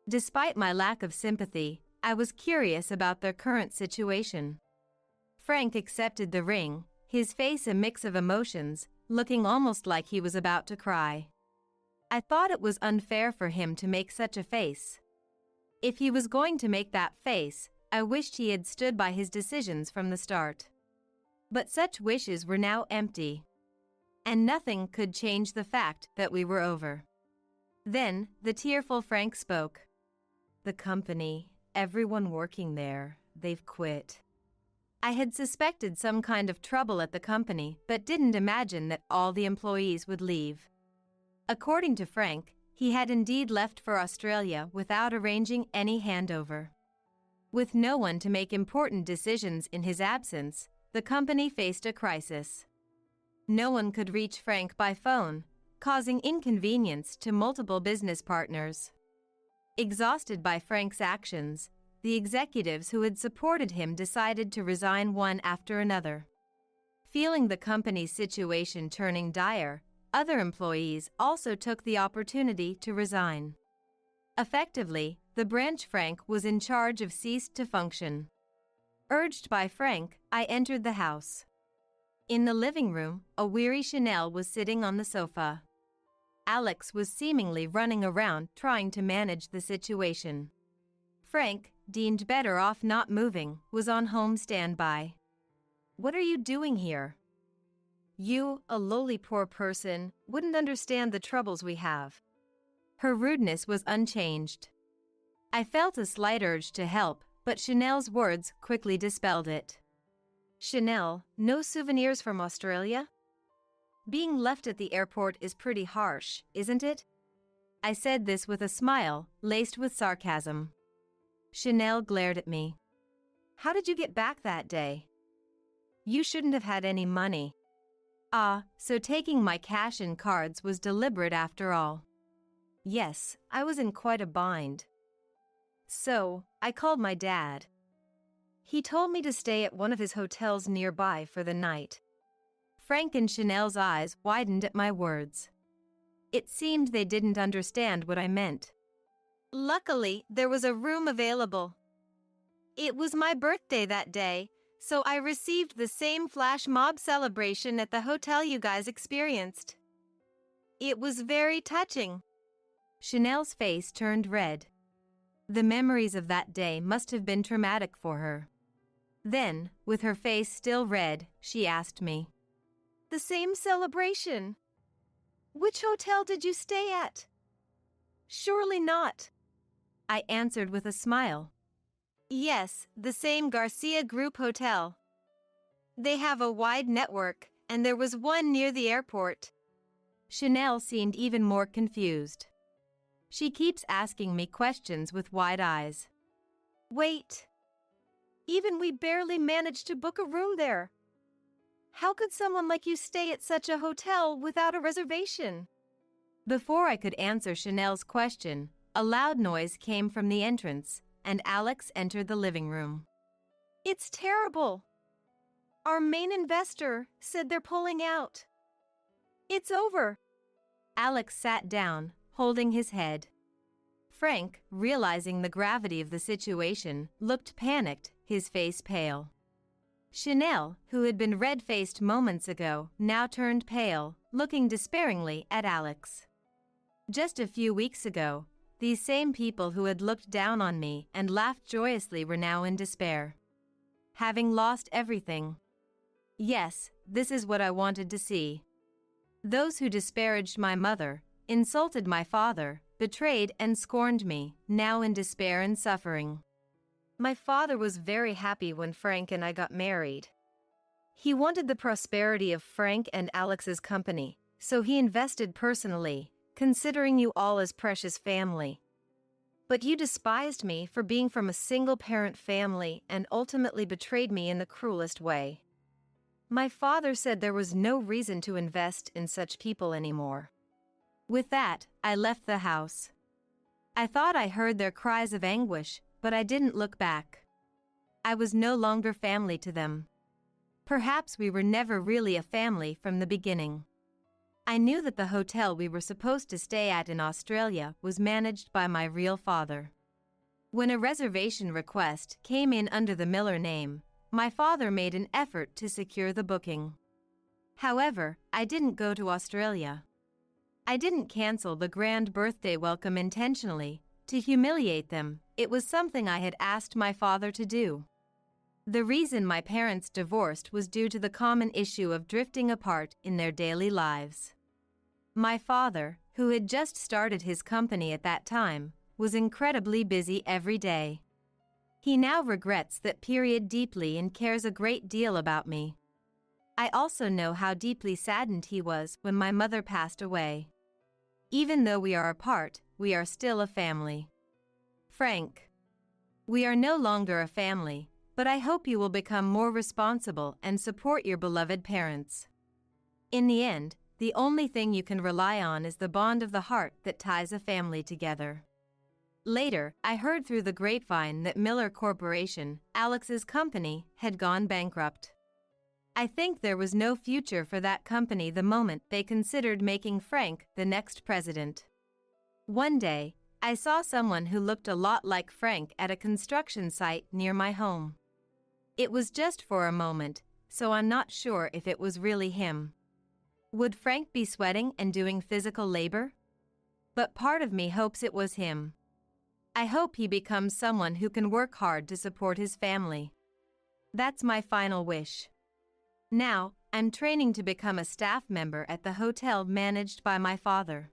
Despite my lack of sympathy, I was curious about their current situation. Frank accepted the ring, his face a mix of emotions, looking almost like he was about to cry. I thought it was unfair for him to make such a face. If he was going to make that face, I wished he had stood by his decisions from the start. But such wishes were now empty. And nothing could change the fact that we were over. Then, the tearful Frank spoke. The company, everyone working there, they've quit. I had suspected some kind of trouble at the company, but didn't imagine that all the employees would leave. According to Frank, he had indeed left for Australia without arranging any handover. With no one to make important decisions in his absence, the company faced a crisis. No one could reach Frank by phone, causing inconvenience to multiple business partners. Exhausted by Frank's actions, the executives who had supported him decided to resign one after another. Feeling the company's situation turning dire, other employees also took the opportunity to resign. Effectively, the branch Frank was in charge of ceased to function. Urged by Frank, I entered the house. In the living room, a weary Chanel was sitting on the sofa. Alex was seemingly running around trying to manage the situation. Frank, deemed better off not moving, was on home standby. What are you doing here? You, a lowly poor person, wouldn't understand the troubles we have. Her rudeness was unchanged. I felt a slight urge to help, but Chanel's words quickly dispelled it. Chanel, no souvenirs from Australia? Being left at the airport is pretty harsh, isn't it? I said this with a smile, laced with sarcasm. Chanel glared at me. How did you get back that day? You shouldn't have had any money. Ah, so taking my cash and cards was deliberate after all. Yes, I was in quite a bind. So, I called my dad. He told me to stay at one of his hotels nearby for the night. Frank and Chanel's eyes widened at my words. It seemed they didn't understand what I meant. Luckily, there was a room available. It was my birthday that day, so I received the same flash mob celebration at the hotel you guys experienced. It was very touching. Chanel's face turned red. The memories of that day must have been traumatic for her. Then, with her face still red, she asked me. The same celebration? Which hotel did you stay at? Surely not. I answered with a smile. Yes, the same Garcia Group Hotel. They have a wide network, and there was one near the airport. Chanel seemed even more confused. She keeps asking me questions with wide eyes. Wait. Even we barely managed to book a room there. How could someone like you stay at such a hotel without a reservation? Before I could answer Chanel's question, a loud noise came from the entrance, and Alex entered the living room. It's terrible. Our main investor said they're pulling out. It's over. Alex sat down, holding his head. Frank, realizing the gravity of the situation, looked panicked, his face pale. Chanel, who had been red-faced moments ago, now turned pale, looking despairingly at Alex. Just a few weeks ago, these same people who had looked down on me and laughed joyously were now in despair. Having lost everything. Yes, this is what I wanted to see. Those who disparaged my mother, insulted my father, betrayed and scorned me, now in despair and suffering. My father was very happy when Frank and I got married. He wanted the prosperity of Frank and Alex's company, so he invested personally, considering you all as precious family. But you despised me for being from a single-parent family and ultimately betrayed me in the cruelest way. My father said there was no reason to invest in such people anymore. With that, I left the house. I thought I heard their cries of anguish, but I didn't look back. I was no longer family to them. Perhaps we were never really a family from the beginning. I knew that the hotel we were supposed to stay at in Australia was managed by my real father. When a reservation request came in under the Miller name, my father made an effort to secure the booking. However, I didn't go to Australia. I didn't cancel the grand birthday welcome intentionally, to humiliate them. It was something I had asked my father to do. The reason my parents divorced was due to the common issue of drifting apart in their daily lives. My father, who had just started his company at that time, was incredibly busy every day. He now regrets that period deeply and cares a great deal about me. I also know how deeply saddened he was when my mother passed away. Even though we are apart, we are still a family. Frank. We are no longer a family, but I hope you will become more responsible and support your beloved parents. In the end, the only thing you can rely on is the bond of the heart that ties a family together. Later, I heard through the grapevine that Miller Corporation, Alex's company, had gone bankrupt. I think there was no future for that company the moment they considered making Frank the next president. One day, I saw someone who looked a lot like Frank at a construction site near my home. It was just for a moment, so I'm not sure if it was really him. Would Frank be sweating and doing physical labor? But part of me hopes it was him. I hope he becomes someone who can work hard to support his family. That's my final wish. Now, I'm training to become a staff member at the hotel managed by my father.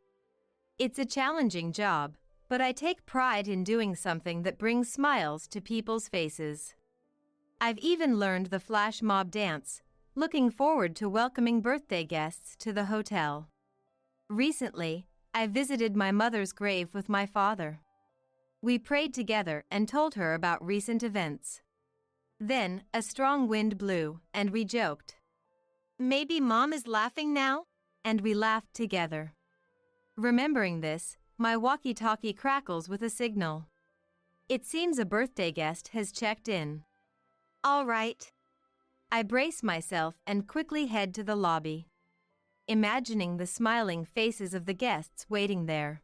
It's a challenging job, but I take pride in doing something that brings smiles to people's faces. I've even learned the flash mob dance, looking forward to welcoming birthday guests to the hotel. Recently, I visited my mother's grave with my father. We prayed together and told her about recent events. Then, a strong wind blew, and we joked. Maybe Mom is laughing now? And we laughed together. Remembering this, my walkie-talkie crackles with a signal. It seems a birthday guest has checked in. All right. I brace myself and quickly head to the lobby, imagining the smiling faces of the guests waiting there.